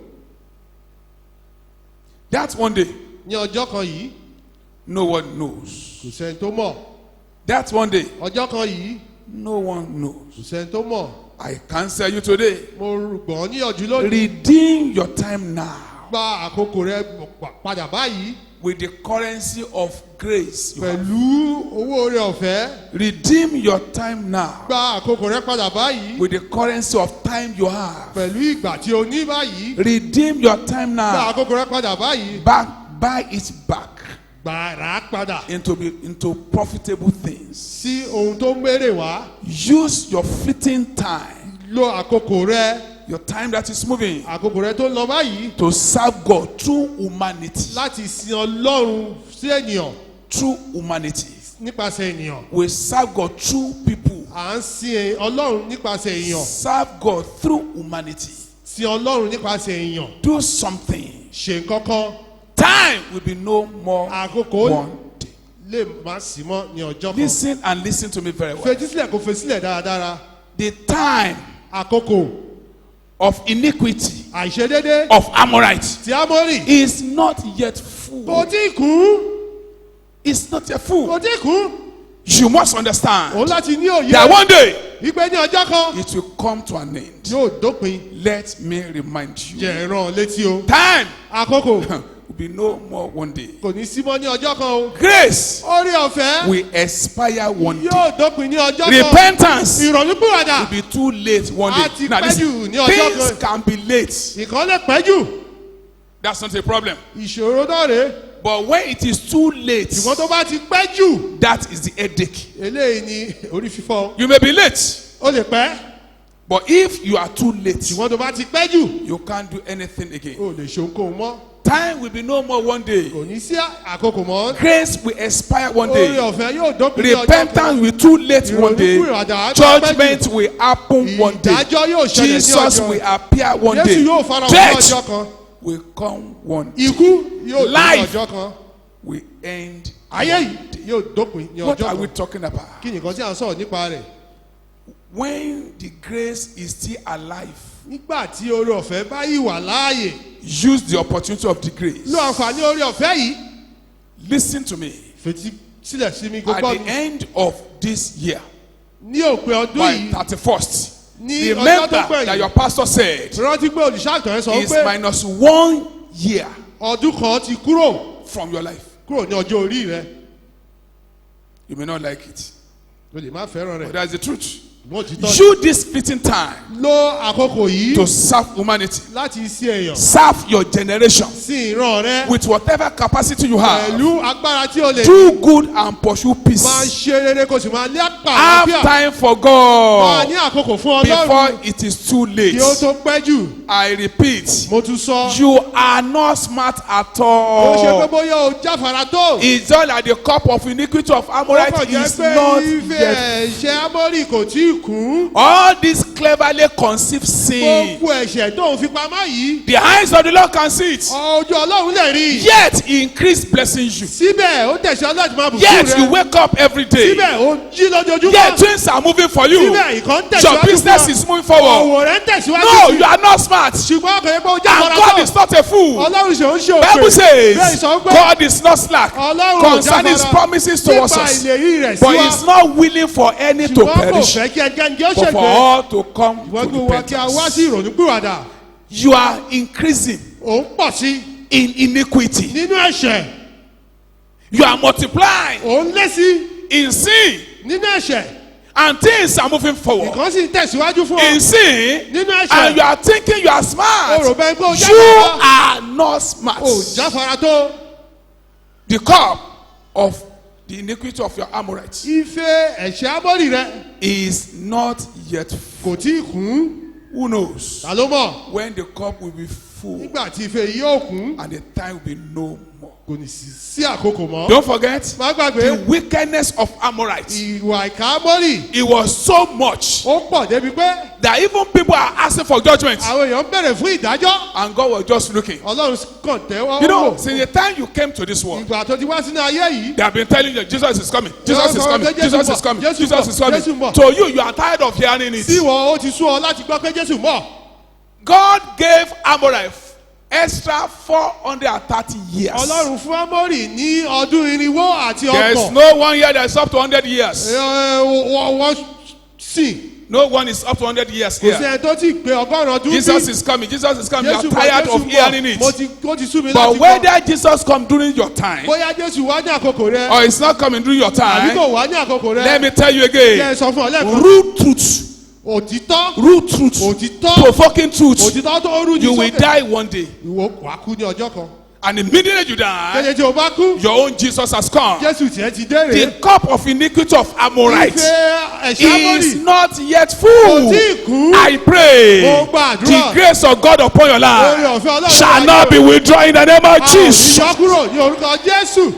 That one day, ní ọjọ́ kan yìí. no one knows. Kò sẹ́ni tó mọ̀. That one day, Ọjọ́ kan yìí no one knows. kò sẹ́ni tó mọ̀. I counsel you today, Mo gbọ́ níyànjú lónìí. redeem your time now Gba àkókò rẹ padà báyìí with the currency of grace. pẹ̀lú owó oore ọ̀fẹ́. Redeem your time now Gba àkókò rẹ padà báyìí with the currency of time you have. pẹ̀lú ìgbà tí o ní báyìí. Redeem your time Gba now. àkókò rẹ padà báyìí. Buy it back Gbà rà á padà into profitable things. sí ohun tó ń mérè wá. Use your fleeting time, Lo àkókò rẹ, your time that is moving, àkókò rẹ tó ń lọ báyìí to serve God through humanity. láti sin Ọlọ́run sí ènìyàn Through humanity. nípasẹ̀ ènìyàn. We serve God through people. À ń sin Ọlọ́run nípasẹ̀ èèyàn. Serve God through humanity. Sin Ọlọ́run nípasẹ̀ èèyàn. Do something. Ṣe nǹkan kan. Time will be no more Àkókò one day. lè má sí mọ́ ní ọjọ́ kan. Listen and listen to me very well. Fetísílẹ̀ kò fesílẹ̀ dáradára. The time Àkókò of iniquity àìṣedédé of Amorites tí Ámórì is not yet kò full. tí ì kú. It's not yet Kò full. tí ì kú. You must understand Òun láti ní òye. that one day Ìpè ní ọjọ́ kan it will come to an end. yóò dópin. Let me remind you. Jẹ́ rán létí o. Time Àkókò will be no more one day. kò ní sí mọ́ ní ọjọ́ kan o. Grace Oore ọ̀fẹ́ will expire one day. yóò dópin ní ọjọ́ kan. Repentance Ìrònúpìwàdà will be too late one day. A ti Now pẹ́ listen, jù ní ọjọ́ things kan. can be late. ìkan lè pẹ́ jù. That's not a problem. Ìṣòro náà rèé. But when it is too late, Ìwọ́n tó bá ti pẹ́ jù. that is the headache. Eléyìí ni orí fífọ́. You may be late, Ó lè pẹ́. but if you are too late, Ìwọ́n tó bá ti pẹ́ jù. you can't do anything again. O lè ṣe ohunkóhun mọ́. Time will be no more one day. Kò ní sí àkókò mọ́. Grace will expire one Oore day. ọ̀fẹ́ yóò dópin ní ọjọ́ kan. Repentance will be too late one day. Ìrònúpìwàdà á pẹ́ jù. Judgment will happen one day. Ìdájọ́ yóò ṣẹlẹ̀ ní Jesus ọjọ́. will appear one Jésù day. yóò farahàn ní Death ọjọ́ kan. will come one day. Ikú yóò dé ní Life ọjọ́ kan. Will end Ayé one yìí day. yóò dópin ní What ọjọ́ are we kan. talking about? Kí ni nǹkan tí à ń sọ̀rọ̀ nípa rẹ̀? When the grace is still alive, Nígbà tí oore ọ̀fẹ́ bá yìí wà láàyè. use the opportunity of the grace. Lo àǹfààní oore ọ̀fẹ́ yìí. Listen to me. Fetí sílẹ̀ sí mi At gbogbo the end of this year, ní òpin ọdún by yìí. 31st, Ní ọjọ́ remember tó gbẹ̀yìn. that your pastor said Rántí pé olùṣàgùtàn sọ is pé minus 1 year ọdún kan ti kúrò from your life. ní ọjọ́ orí rẹ. You may not like it, o lè má fẹ́ràn but rẹ̀. that's the truth. Mo ti tọ́ Use this fleeting time lo àkókò yìí to serve humanity. láti sí èèyàn Serve your generation sí ìran rẹ with whatever capacity you have. pẹ̀lú agbára tí o lè Do good and pursue máa peace. ṣe rere kó sì máa lépa Have àlàáfíà. time for Máa God ní àkókò fún before Ọlọ́run it is too late. kí ó tó pẹ́ jù. I repeat, Mo tún sọ. you are not smart at Ó ṣe pé all. bóyá o jáfara tó. It's just like the cup of iniquity of Ó Amorite kàn jẹ́ is pé not ife yet. ẹ̀ṣẹ̀ Ámórì kò tí ì kún. All this cleverly conceived sin, Gbogbo ẹ̀ṣẹ̀ tó ń fi pamọ́ yìí. the eyes of the Lord can see it. Ojú Ọlọ́run lè rí. Yet he increased blessing you. Síbẹ̀ ó tẹ̀sán láti máa bùkún Yet you rẹ. wake up every day. Síbẹ̀ ó jí lójoojúmọ́. Yet things are moving for you. Síbẹ̀ ìkan ń Your tẹ̀síwájú business fún ọ. is moving forward. Òwò rẹ̀ ń tẹ̀síwájú No, sí. you are not smart. Ṣùgbọ́n ọkàn yẹn pé ó And jáfara God tó. is not a fool. Ọlọ́run ṣe ń ṣe òpè. Bible Bẹ́ẹ̀ says sọ pé God is not slack Ọlọ́run ò concerning his jáfara promises towards nípa us, ìlérí rẹ̀ sí but wa. he is not willing for any to Ṣùgbọ́n kò perish, fẹ́ kí ẹnikẹ́ni kí ó but for ṣègbè. all to come Ìwọ́n to gbé wa kí a wá sí repentance. ìrònúpìwàdà. You are increasing Ò ń pọ̀ sí in iniquity. nínú ẹ̀ṣẹ̀. You are multiplying Ò ń lé sí in sin, nínú ẹ̀ṣẹ̀. and things are moving forward Ìkan sì ń tẹ̀síwájú fún in ọ sin, nínú and you ẹ̀ṣẹ̀. are thinking you are O smart. rò bẹ́ẹ̀ pé o You jáfara. are not smart. O jáfara tó. The cup of the iniquity of your Amorites Ife ẹ̀ṣẹ̀ Ámórì rẹ is not yet full. kò tí ì kún. Who knows Ta ló mọ̀? when the cup will be full Nígbà tí ife yìí yóò kún, and the time will be no more. kò ní sí àkókò mọ́. Don't forget Má the gbàgbé wickedness of Amorites. ìwà ìkà Ámórì. It was so much Ó pọ̀ débi pé that even people are asking for judgment, àwọn èèyàn ń bẹ̀rẹ̀ fún ìdájọ́. and God was just looking. Ọlọ́run kàn tẹ́wọ́ You know, wò. since the time you came to this world, Ìgbà tó ti wá sínú ayé yìí. they have been telling you Jesus is coming, Jesus is coming, Jesus is coming, Jésù Jesus bọ̀, is coming. Jésù bọ̀. To you, you are tired of hearing Sí it. wọn ó ti sú ọ láti gbọ́ pé Jésù mọ̀. God gave Amorite extra 430 years. Ọlọ́run fún Ámórì ní ọdún irinwó àti There is ọgbọ̀n. no one year that is up to 100 years. Wọ́n sìn. No one is up to 100 years Kò sí here. ẹni tó ti pé ọgọ́rùn-ún ọdún Jesus bí. is coming, Jesus is coming. You Jésù are bọ̀, tired Jésù of bọ̀. hearing Ó it. ti sú mi But láti gbọ́. whether Jesus come during your time Bóyá Jésù wá ní àkókò rẹ. or it's not coming during your Àbí time, kò wá ní àkókò rẹ. let me tell you Jẹ́ again. sọ fún ọ lẹ́ẹ̀kan. Rude truth, Òtítọ́. rude truth, Òtítọ́. provoking truth. Òtítọ́ tó rú ní You will sókè. die one day. Ìwọ wà kú ní ọjọ́ kan. And immediately you die, Kéde tí o bá kú. your own Jesus has come. Jésù tiẹ̀ ti dé The rèé. cup of iniquity of Amorite Ife ẹ̀ṣẹ̀ is Ámórì. not yet Kò full. tí ì kú. I pray Mo gbàdúrà. the grace of God upon your Oore life ọ̀fẹ́ Ọlọ́run shall láyé not o. be withdrawn in the name of Jesus. Ìyọkúrò ní orúkọ Jésù.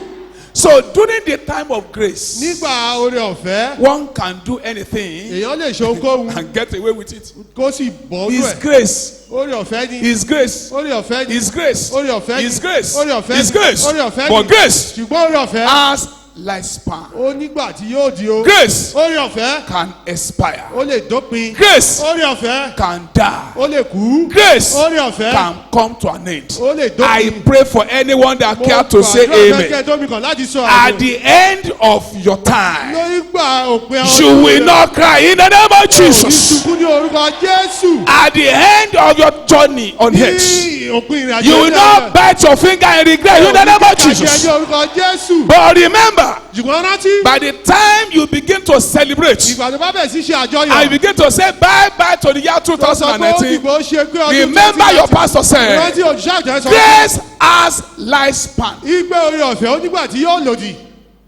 So during the time of grace, Nígbà oore ọ̀fẹ́, one can do anything èèyàn lè ṣe ohunkóhun and get away with it. kó sì bọ́ His ọ́nú ẹ̀. grace, Oore ọ̀fẹ́ ni. His grace, Oore ọ̀fẹ́ ni. His grace, Oore ọ̀fẹ́ ni. His grace, Oore ọ̀fẹ́ His ni. grace. Oore ọ̀fẹ́ But ni. grace Ṣùgbọ́n oore ọ̀fẹ́. has lifespan. Ó nígbà tí yóò di o. Grace Oore ọ̀fẹ́. can expire. Ó lè dópin. Grace Oore ọ̀fẹ́. can die. Ó lè kú. Grace Oore ọ̀fẹ́. can come to an end. Ó lè I dópin. pray for anyone that Mo care to say gbàdúrà amen. kẹ́kẹ́ tó mi kàn láti sọ At àmì. the end of your time, Lórí gbà òpin ọdún you will rẹ̀. not cry in the name of Ní Jesus. ṣubú ní orúkọ Jésù. At the end of your journey on earth, Ní òpin ìrìnàjò you will not bite your finger and regret in the name of Jesus. Ní orúkọ Jésù. But remember, Ṣùgbọ́n rántí. by the time you begin to celebrate Ìgbà tó bá bẹ̀rẹ̀ sí ṣe àjọyọ̀. and you begin to say bye bye to the year Tó sọ pé ó 2019, dìgbò ṣe pé ọdún remember your pastor said, Rántí òṣìṣẹ́ àjọyọ̀ sọ pé grace has lifespan. ìgbé orí ọ̀fẹ́ ó nígbà tí yóò lòdì.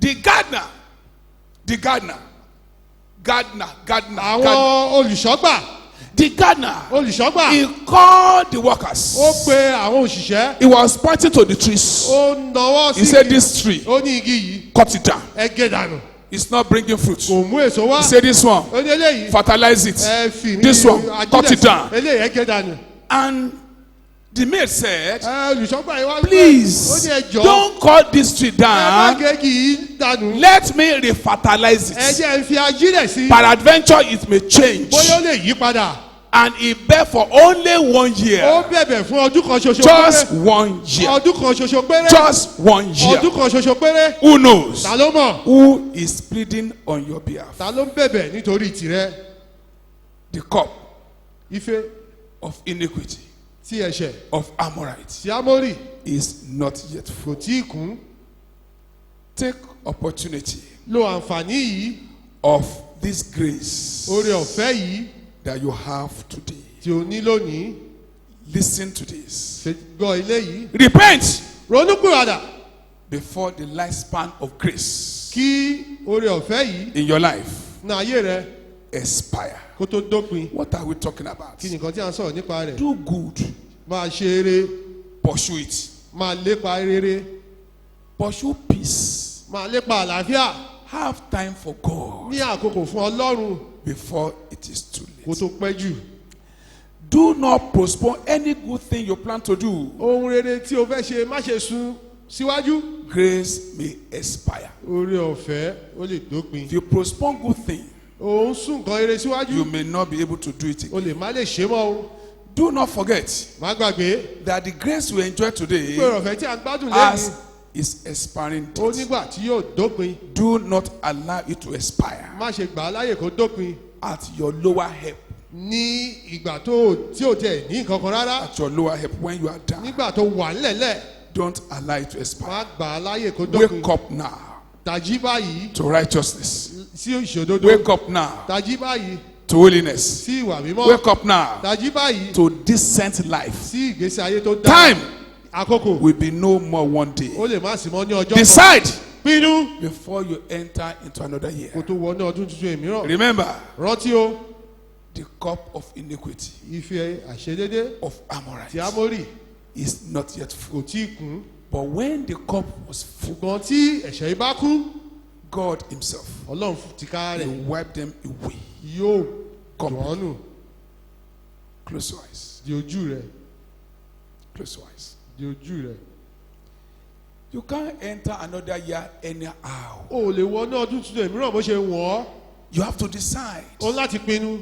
The gardener, Àwọn olùṣọ́gbà. the gardener, Olùṣọ́gbà. he called the workers. Ó pe àwọn òṣìṣẹ́. He was pointing to the trees. Ó nawọ́ He sí said, this tree, Ó ní igi yìí. cut it down. Ẹ gé dànù. It's not bringing fruit. Kò mú èso wá. He said, this one, Ó ní eléyìí. fertilize it. Ẹ fi ní This one, ajílẹ̀ cut it sí. down. Eléyìí ẹ gé dànù. And the maid said, Olùṣọ́gbà yìí wá pé. Ó please, ní ẹjọ́. don't cut this tree Ẹ má down. gé igi yìí dànù. Let me refertilize Ẹ it. jẹ́ ń fi ajílẹ̀ sí. Peradventure, it may change. Bóyá ó lè yí padà. And he bear for only 1 Ó year. bẹ̀bẹ̀ fún ọdún kan ṣoṣo Just péré. 1 year. Ọdún kan ṣoṣo péré. Just 1 year. Ọdún kan ṣoṣo péré. Who knows? Ta ló mọ̀? Who is pleading on your behalf? Ta ló ń bẹ̀bẹ̀ nítorí tirẹ̀? The cup Ife of iniquity tí ẹ̀ṣẹ̀ of Amorites tí Ámórì is not yet full. kò tí ì kún. Take opportunity lo àǹfààní yìí of this grace oore ọ̀fẹ́ yìí that you have today. tí o ní lónìí Listen to this. ṣe gbọ́ ilé yìí. Repent ronúpìwàdà before the lifespan of grace kí oore ọ̀fẹ́ yìí in your life ní ayé rẹ expire. kó tó dópin. What are we talking about? kí ni nǹkan tí a ń sọ̀rọ̀ nípa rẹ̀. Do good. máa ṣe eré Pursue it. máa lépa rere Pursue peace. máa lépa àlàáfíà Have time for God ní àkókò fún ọlọ́run before it is too kó late. tó pẹ́ jù. Do not postpone any good thing you plan to do. ohun rere tí o fẹ́ ṣe má ṣe sún síwájú. Grace may expire. oore ọ̀fẹ́ ó lè dópin. If you postpone good thing, òun sún nǹkan rere you síwájú. may not be able to do it o again. lè má lè ṣe mọ́ o. Do not forget má gbàgbé that the grace we enjoy today pé ọ̀fẹ́ tí a ń gbádùn as lẹ́yìn is expiring ó date. nígbà tí yóò dópin. Do not allow it to expire má ṣe gbà á láyè kó dópin at your lower help. ní ìgbà tí ò tiẹ̀ ní nǹkan kan rárá. At your lower help when you are down. nígbà tó wà nílẹ̀lẹ̀ Don't allow it to expire. má gbà á láyè kó dópin. Wake up now tají báyìí to righteousness. sí ìṣòdodo. Wake up now tají báyìí to holiness. sí ìwà mímọ́. Wake up now tají báyìí to decent life. sí ìgbésí ayé tó dáa. Time àkókò will be no more one day. ó lè má sí mọ́ ní ọjọ́ kan. Decide pinnu before you enter into another year. kó tó wọnú ọdún tuntun èmíràn. Remember rántí o the cup of iniquity ife àṣedédé of tí Amorites Ámórì is not yet full. kò tí ì kún. But when the cup was full, ṣùgbọ́n tí ẹ̀ṣẹ̀ yìí bá kú God himself ọlọ́run ti ká will rẹ̀ wipe them away. yóò dùn ọ́ nù Close your eyes. di ojú rẹ̀ Close your eyes. di ojú rẹ̀. You can't enter another year anyhow. o ò lè wọnú ọdún tuntun èmíràn bó ṣe wọ̀ ọ́. You have to decide. o ń láti pinnu.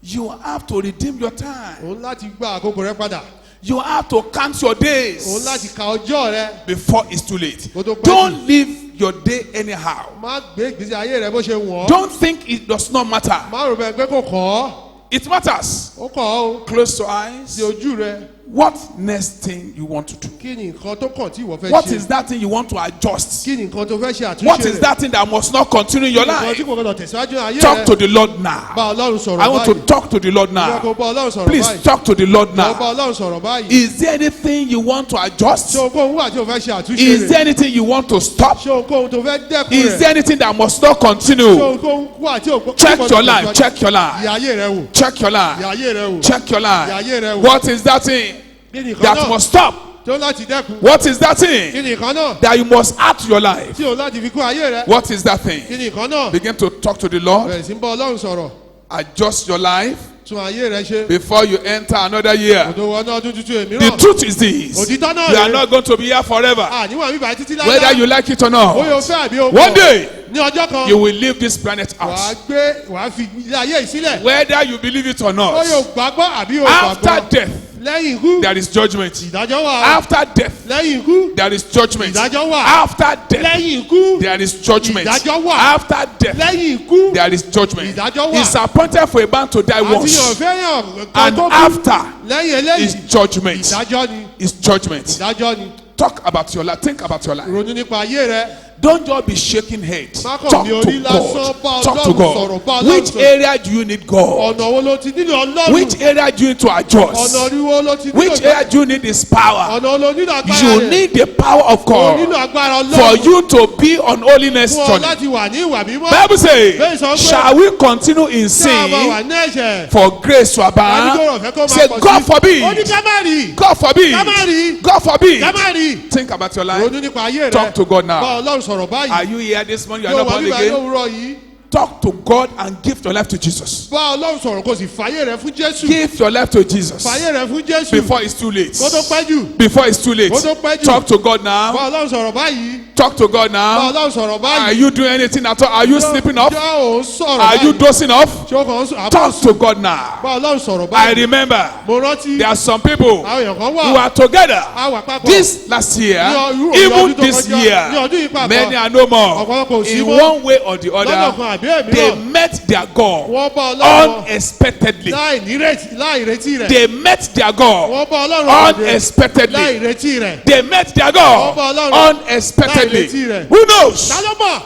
You have to redeem your time. o ń láti gba àkókò rẹ padà. You have to count your o ń days láti ka ọjọ́ rẹ. before it's too late. Kó tó pẹ́ jù. Don't live your day anyhow. má gbé ìgbésí ayé rẹ bó ṣe wọ̀ ọ́. Don't think it does not matter. má rò bẹ́ẹ̀ pé kò kàn ọ́. It matters. ó kàn ọ́ o. Close your eyes. di ojú rẹ. What next thing you want to do? kí ni nǹkan tó kàn tí ìwọ fẹ́ ṣe. What is that thing you want to adjust? kí ni nǹkan tó fẹ́ ṣe àtúnṣe rẹ̀. What is that thing that must not continue in your nǹkan life? tí kò gbọdọ̀ tẹ̀síwájú ayé rẹ. Talk to the Lord now. bá ọlọ́run sọ̀rọ̀ I want to báyìí. talk to the Lord ìwọ now. kò bá ọlọ́run sọ̀rọ̀ Please báyìí. talk to the Lord ìwọ bá now. ọlọ́run sọ̀rọ̀ báyìí. Is there anything you want to adjust? ṣé ohunkóhun wà tí o fẹ́ ṣe àtúnṣe Is rẹ̀. there anything you want to stop? ṣé ohunkóhun tó fẹ́ dẹ́kun Is rẹ̀. there anything that must not ṣé continue? ohunkóhun wà tí o gbọ́dọ̀ Check your life. Check your life. ìyá ayé rẹ wò. Check your ìyá life. ayé rẹ wò. Check your ìyá life. ayé rẹ wò. What is that thing kí ni nǹkan that náà must stop? tó láti dẹ́kun. What is that kí thing ni nǹkan náà that you must add to your life? tí o láti fi kún ayé rẹ. What is that kí thing? ni nǹkan náà. Begin to talk to the Lord. bẹ̀rẹ̀ sí ń bá ọlọ́run sọ̀rọ̀. Adjust your life tún ayé rẹ ṣe. before you enter another year. kò tó wọnú ọdún tuntun The èmíràn. truth is this: òtítọ́ náà you are rèé. not going to be here forever, àníwọ̀n mi báyìí títí láyé. whether you like it or bóyá o not. fẹ́ àbí o One kọ̀. day ní ọjọ́ kan. you will leave this planet wàá out, gbé wàá fi ilé ayé yìí sílẹ̀. whether you believe it or bóyá o not. gbàgbọ́ àbí o After gbàgbọ́. death, lẹ́yìn ikú. there is judgment. ìdájọ́ wà. After death, lẹ́yìn ikú. there is judgment. ìdájọ́ wà. After death, lẹ́yìn ikú. there is judgment. Ìdájọ́ wà. After death, lẹ́yìn ikú. there is judgment. Ìdájọ́ wà. It's appointed for a man to die àti yàn once, fẹ́ yàn kan and tó kú. after lẹ́yìn is eléyìí. judgment. ìdájọ́ ni. Is judgment. ìdájọ́ ni. Talk about your life. Think about your life. ronú nípa ayé rẹ. Don't just be shaking head. Má kàn Talk ní orí to lásán, bá God. Talk to Ọlọ́run sọ̀rọ̀, bá God. Ọlọ́run Which sọ̀rọ̀. area do you need God? ọ̀nà wo ló ti nílò ọlọ́run. Which area do you need to ọ̀nà adjust? oríwo ló ti nílò. Which area do you need His power? ọ̀nà wo ló nílò agbára You rẹ̀. need the power of o God nílò agbára for ọlọ́run. you to be on holiness fún ọ journey. láti wà ní ìwà mímọ́. Bible Bẹ́ẹ̀ says, sọ pé- shall we continue in tí a máa wà sin ní ẹ̀ṣẹ̀. for grace to Dájú abound? tó rọ̀ fẹ́ kó máa Say, pọ̀ God sí. forbid. ó ní ká má rí. God forbid. ká má rí. God forbid. ká má rí. Think about your life. ronú nípa ayé rẹ. Talk to God now. bá ọlọ́run sọ̀rọ̀ Are báyìí. you here this morning? You are yóò not wá born bíbá again. lówùúrọ̀ yìí. Talk to God and give your life to Jesus. bá ọlọ́run sọ̀rọ̀ kó sì fàyè rẹ fún jésù. Give your life to Jesus fàyè rẹ fún jésù. before it's too late. kó tó pẹ́ jù. Before it's too late. Kó tó pẹ́ jù. Talk to God now. bá ọlọ́run sọ̀rọ̀ báyìí. Talk to God bá now. ọlọ́run sọ̀rọ̀ Are báyìí. you doing anything at all? Are you sleeping off? jọ́ òun sọ̀rọ̀ Are you báyìí. dozing off? ṣé o kàn ń sọ. Talk to God now. bá ọlọ́run sọ̀rọ̀ I báyìí. remember mo rántí. there are some people àwọn èèyàn kan who wà. are together a wà papọ̀. this last year, Ní even ọdún tó this kọjá, ní year. ọdún yìí pàápàá. Many are no more. Ọ̀pọ̀lọpọ̀ ò sí In mọ́. one way or the lọ́nà other, kan àbí they èmíràn. met their God wọ́n bá ọlọ́run unexpectedly. láì retí rẹ̀. They met their God wọ́n bá ọlọ́run láì unexpectedly. retí rẹ̀. They met their Wọ́n bá God Ọlọ́run láì unexpectedly. lately. létí rẹ̀. Who knows? Ta ló mọ̀?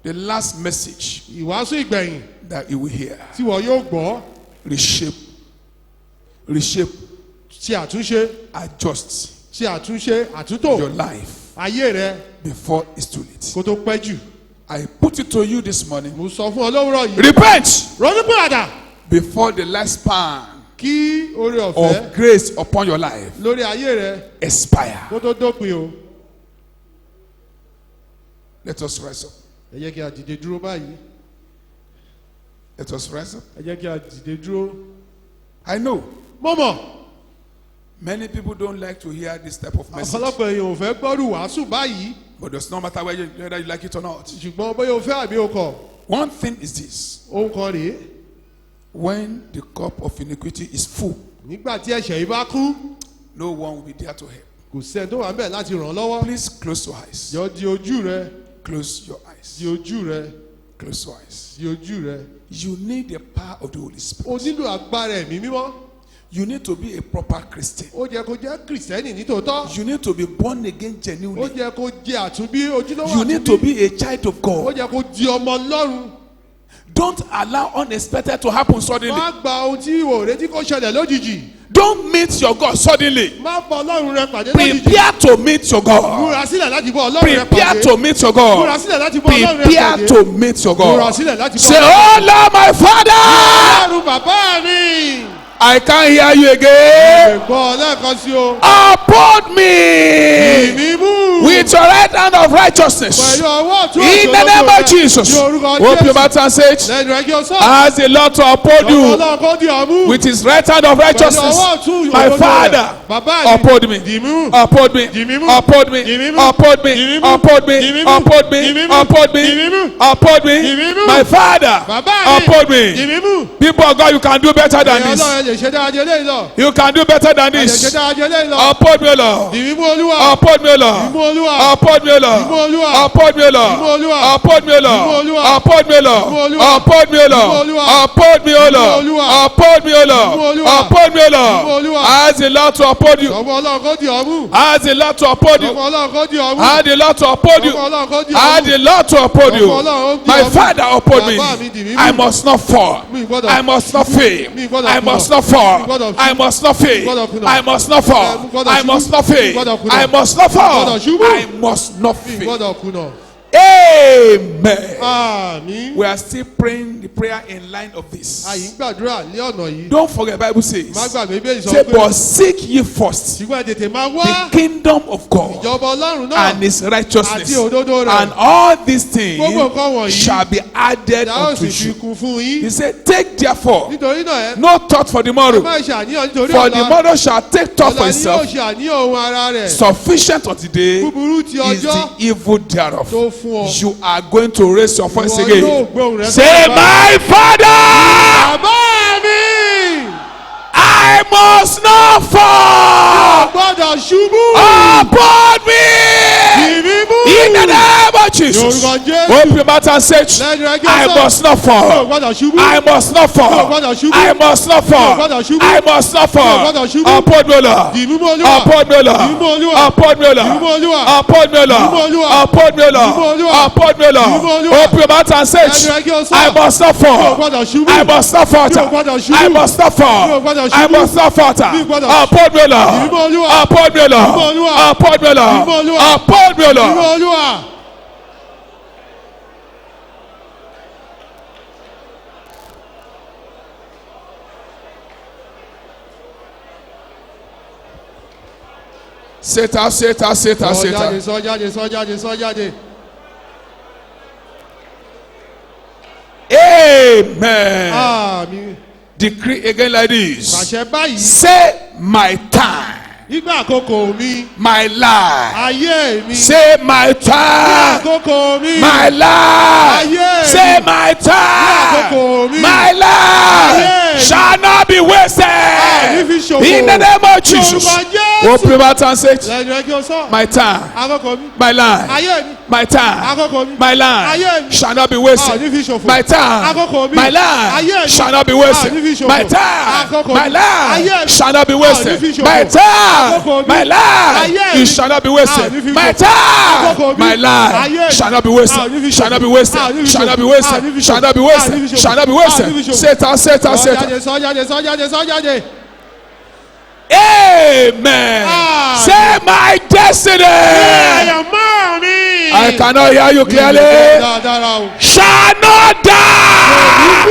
The last message Ìwàásù ìgbẹ̀yìn that you will hear. tí wọ́n yóò gbọ́. Reshape. Reshape. Ṣe àtúnṣe. Adjust Ṣe àtúnṣe. Àtúntò. your life Ayé rẹ before it's too late. kó tó pẹ́ jù. I put it to you this morning. Mo sọ fún ọ lówùrọ̀ yìí. Repent Ronúpìwàdà. before the last span Kí oore of ọ̀fẹ́ grace upon your life lórí ayé rẹ expire. kó tó dópin o. Let us rise up. Ẹ jẹ́ kí a dìde dúró báyìí. Let us rise up. Ẹ jẹ́ kí a dìde dúró. I know Mo mọ̀. many people don't like to hear this type of message, Ọ̀pọ̀lọpọ̀ èèyàn ò fẹ́ gbọ́rù wàásù báyìí. but it's no matter whether you like it or not. Ṣùgbọ́n bóyá o fẹ́ àbí o kọ̀. One thing is this: Ohun kan rèé. when the cup of iniquity is full, Nígbà tí ẹ̀ṣẹ̀ yìí bá kú, no one will be there to help. kò sẹ́ni tó wà ń bẹ̀ láti ràn án lọ́wọ́. Please close your eyes. Jọ di ojú rẹ. Close your eyes. Di ojú rẹ. Close your eyes. Di ojú rẹ. You need the power of the Holy O Spirit. nílò agbára ẹ̀mí mímọ́. You need to be a proper Christian. Ó jẹ́ kó jẹ́ kìrìsìtẹ́nì nítòótọ́. You need to be born again Ó genuinely. jẹ́ kó jẹ́ àtúnbí ojúlówó You need to àtúnbí. be a child of Ó God. jẹ́ kó di ọmọ Ọlọ́run. Don't allow unexpected to happen suddenly. Má gba ohun tí o retí kó ṣẹlẹ̀ lójijì. Don't meet your God suddenly. Má bọ Ọlọ́run rẹ pàdé lójijì. Prepare to meet your God. Múra sílẹ̀ láti bọ Ọlọ́run rẹ Prepare pàdé. to meet your Múra God. sílẹ̀ láti bọ Ọlọ́run rẹ Prepare pàdé. to meet your Múra God. sílẹ̀ láti bọ Say, oh Lord, my Father, Ọlọ́run bàbá mi. I can't hear you again. Ẹ̀gbọ́n lẹ́ẹ̀kan sí o. Uphold me Ìmí mú. with your right hand of righteousness. Pẹ̀lú ọwọ́ ọ̀tún In the name of Jesus. Ní orúkọ Open your Jésù. mouth and say it. Lẹ́nu rẹ̀ kí o sọ. Ask the Lord to uphold you Ọlọ́run kó di ọmú. with his right hand of Pẹ̀lú righteousness. ọwọ́ ọ̀tún My òdodo rẹ̀. Father, Bàbá mi. uphold me. Dìmú. Uphold me. Dìmímú. Uphold me. Dìmímú. Uphold me. Dìmímú. Uphold me. Dìmímú. Uphold me. Dìmímú. Uphold me. Dìmímú. Uphold me. Dìmímú. My Father, Bàbá mi. uphold me. Dìmímú. People of God, you can do better than Ẹ̀yin this. Ọlọ́run lè ṣe dáadé léyìí lọ. You can do better than Lè ṣe this. dáadé léyìí lọ. Uphold me, Lord. Dìmímú Olúwa. Uphold me, Dìmú Lord. Olúwa. Uphold me, Lord. Dìmú Olúwa. Uphold me, Dìmú Lord. Olúwa. Uphold me, Dìmú Lord. Olúwa. Uphold me, Lord. Dìmú Olúwa. Uphold me, Dìmú Lord. Olúwa. Uphold me, Lord. Olúwa. Uphold me, Dìmú Lord. Olúwa. Uphold me, Dìmú Lord. Olúwa. Ask the Lord to uphold you. Ọmọ Ọlọ́run kó di ọmú. Ask the Lord to uphold you. Ọmọ Ọlọ́run kó di ọmú. Ask the Lord to uphold you. Ọmọ Ọlọ́run kó di Ask ọmú. the Lord to uphold you. Ọmọ Ọlọ́run ó di My ọmú. Father, uphold me. Bàbá mi dì mí mú. I must not fall. Mi gbọ́dọ̀- I must not fail. Mi gbọ́dọ̀ I kùnà. must not Mi fall. gbọ́dọ̀ I must not Mi fail. gbọ́dọ̀ kùnà. I must not fall. Mi gbọ́dọ̀ I ṣubú. must not Mi fail. gbọ́dọ̀ kùnà. I must not fall. gbọ́dọ̀ ṣubú. I must not Mi fail. gbọ́dọ̀ kùnà. Amen. Àmín. We are still praying the prayer in line of this. Àyìn gbàdúrà lé ọ̀nà yìí. Don't forget, Bible Má says, gbàgbé bí èyí sọ say, pé. but seek ye first Ṣùgbọ́n ẹ tètè máa wá the kingdom of God ìjọba Ọlọ́run náà. and his righteousness, Àti òdodo rẹ̀. and all these things Gbogbo nǹkan wọ̀nyí. shall be added Ìyá ó unto sì fi you. kún fún He yín. said, take therefore Nítorí náà ẹ. no thought for the Ẹ morrow, má ṣe àníyàn nítorí for the ọ̀la. morrow shall take thought for Ọ̀la ni yóò itself. ṣe àníyàn ohun ara rẹ̀. Sufficient unto the day Búburú ti is the ọjọ́ evil thereof. tó fún ọ. You are going to raise your voice Ìwọ yóò again. gbóhùn rẹ Say, sókè báyìí. my Father, Bàbá mi! I must not fall. Gbọ́dọ̀ ṣubú! Upon me. Ìbí mú! In the name of Jesus. Yorùbá Jésù. Open your mouth and say, Lẹ́nu ẹgbẹ́ I sọ. must not Yóò fall. gbọ́dọ̀ ṣubú! I must not fall. Yóò gbọ́dọ̀ ṣubú. I must not fall. Yóò gbọ́dọ̀ ṣubú. I must not Yóò fall. gbọ́dọ̀ ṣubú. Upon me, Lord. Dìmú mú Olúwa! Upon me, Lord. Dìmú Olúwa! Upon me, Dìmú Lord. Olúwa! Upon me, Dìmú Lord. Olúwa! Upon me, Dìmú Lord. Olúwa! Upon me, Dìmú Lord. Olúwa! Open your mouth and say, Lẹ́nu ẹgbẹ́ sọ. I must not Yóò fall. gbọ́dọ̀ ṣubú! I must not falter. Yóò gbọ́dọ̀ ṣubú. I must not fall. Yóò gbọ́dọ̀ I ṣubú. must not falter. Yóò gbọ́dọ̀ Upon me, Lord. Dìmú Olúwa! Upon me, Lord. Dìmú Olúwa! Upon me, Lord. Dìmú Olúwa! Upon me, Dìmú Lord. Olúwa! Say it out, say it out, say it out, say Sọ it jáde, out. sọ jáde, sọ jáde, sọ jáde. Amen. Àmín. Decree again like this. Pàṣẹ báyìí. Say my time, Nígbà àkókò mi. my life. Ayé mi. Say my Ní time, àkókò mi. my life. Ayé Say mi. my time, àkókò mi. my life Ayé mi. shall not be wasted. ní fi ṣòfò. In the name of Jesus. Lórúkọ Jésù. Open your mouth and say it. Lẹ́nu ẹ kí o sọ. My time, Àkókò mi. my life, Ayé mi. my time, Àkókò mi. my life Ayé mi. shall not be A ò wasted. ní fi ṣòfò. My time, Àkókò mi. my Ayé life mi. shall not be A ò ní fi wasted. ṣòfò. My time, Àkókò my mi. Ayé life mi. shall not be A ò ní wasted. fi ṣòfò. My time, Àkókò mi. my life Ayé it mi. shall not be A ò ní wasted. fi My ṣòfò. time, Àkókò mi. my Ayé life mi. shall not be A ò ní wasted. fi Shall not be ṣòfò. wasted. A ò ní fi Shall not be ṣòfò. A ò ní wasted. fi Shall not be ṣòfò. A ò ní wasted. fi ṣòfò. Shall not be A ò ní fi wasted. ṣòfò. Satan, Satan, Sọ Satan. jáde, sọ jáde, sọ jáde, sọ jáde. Amen. Ah. Say my destiny. Àyànmọ́ mi. I cannot hear you clearly. Dáadáa o. Shall not die.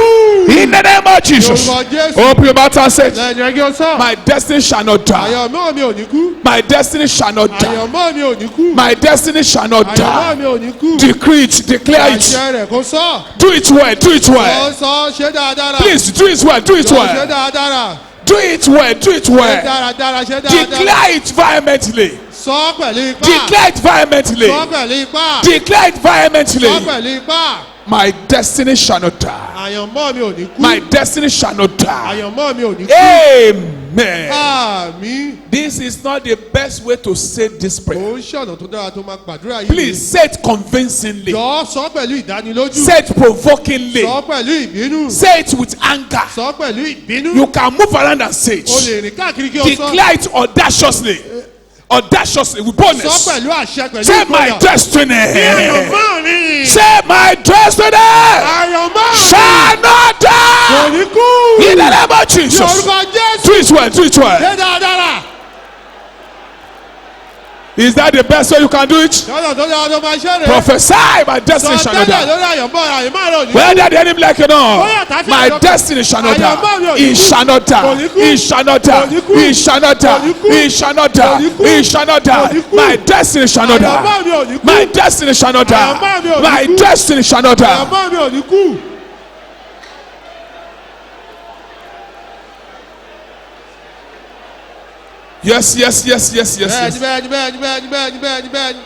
In the name of Jesus. Lórúkọ Jésù. Open your mouth and say, Lẹ́nu ẹ kí o sọ. my destiny shall not die. Àyànmọ́ mi ò ní kú. My destiny shall not die. Àyànmọ́ mi ò ní kú. My destiny shall not Àyànmọ́ die. mi ò ní kú. Decree it, declare it. Àṣẹ rẹ̀ kò sọ. Do it well, do it well. Sọ ṣe dáadáa. Please do it well, do it Ṣe well. dáadáa. Do it well, do it Ṣe well. dáadáa, ṣe dáadáa. Declare it vehemently. Sọ pẹ̀lú ipá. Declare it vehemently. Sọ pẹ̀lú ipá. Declare it Sọ vehemently. pẹ̀lú ipá. My destiny shall not die. Àyànmọ́ mi ò ní kú. My destiny shall not die. Àyànmọ́ mi ò ní kú. Amen. Àmín. This is not the best way to say this prayer. Ó ń ṣọ̀nà tó dára tó máa gbàdúrà yìí. Please say it convincingly. Jọ̀ọ́ sọ pẹ̀lú ìdánilójú. Say it provokingly. Sọ pẹ̀lú ìbínú. Say it with anger. Sọ pẹ̀lú ìbínú. You can move around and say O it. lè rìn káàkiri kí o sọ. Declare it audaciously. Audaciously with Sọ boldness. pẹ̀lú àṣẹ pẹ̀lú Say my ìgboyà. destiny. Àyànmọ́ mi. Say my destiny Àyànmọ́ mi. shall not Kò die. ní kú. In the name of Ní Jesus. orúkọ Jésù. Do it well, do it well. Ṣé dáadáa? Is that the best way you can do it? Lọ́nà tó dára tó máa ṣe rè. Prophesy my destiny Sọ shall not tẹ́lẹ̀ die. lórí àyànmọ́ rẹ̀ ò ní. Whether the enemy like it or Bóyá not, tàbí my àyànmọ́- destiny shall not àyànmọ́ mi die. ò ní It kú. shall not Kò ní die. kú. It shall not Kò ní die. kú. It shall not Kò ní die. kú. It shall not Kò ní die. kú. It shall not Kò ní die. kú. My destiny shall not Àyànmọ́ mi ò ní die. kú. My destiny shall not Àyànmọ́ mi ò die. ní My kú. destiny shall not die. Àyànmọ́ mi ò ní kú. Yes, yes, yes, yes, yes, Bẹ́ẹ̀ni yes. bẹ́ẹ̀ni bẹ́ẹ̀ni bẹ́ẹ̀ni bẹ́ẹ̀ni bẹ́ẹ̀ni bẹ́ẹ̀ni.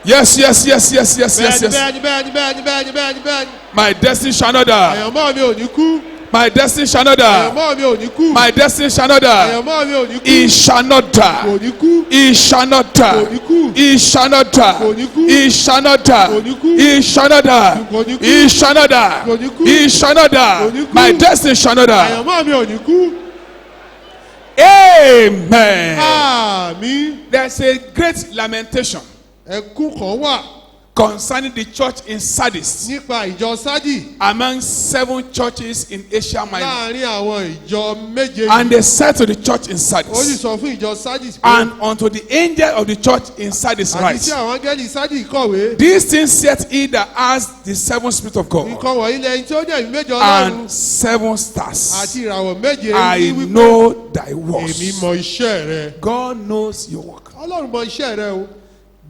Yes, yes, yes, yes, yes, yes, Bẹ́ẹ̀ni yes. bẹ́ẹ̀ni bẹ́ẹ̀ni bẹ́ẹ̀ni bẹ́ẹ̀ni bẹ́ẹ̀ni bẹ́ẹ̀ni. My destiny shall not die. Àyànmọ́ mi ò ní kú. My destiny shall not die. Àyànmọ́ mi ò ní kú. My destiny shall not die. Àyànmọ́ mi ò ní kú. It shall not die. Kò ní kú. It shall not die. Kò ní kú. It shall not die. Kò ní kú. It shall not die. Kò ní kú. It shall not die. Kò ní kú. It shall not die. Kò ní kú. It shall not Kò ní die. kú. My destiny shall not die. Àyànmọ́ mi ò ní kú. Amen. Àmín. There's a great lamentation Ẹkún kan wà concerning the church in Sardis nípa ìjọ Sádì among 7 churches in Asia Minor. láàrin àwọn ìjọ méje. And they said to the church in Ó sì Sardis, sọ fún ìjọ Sádì pé and unto the angel of the church in Sardis àti write, tí àwọn áńgẹ́lì Sádì kọ̀wé. these things saith he that has the 7 Spirit of God Nǹkan wọ̀nyí lẹ́yìn tí ó ní ẹ̀mí méje Ọlọ́run and 7 stars. àti ìràwọ̀ méje I ní wípé know thy èmi works. mọ iṣẹ́ rẹ. God knows your work. Ọlọ́run mọ iṣẹ́ rẹ o.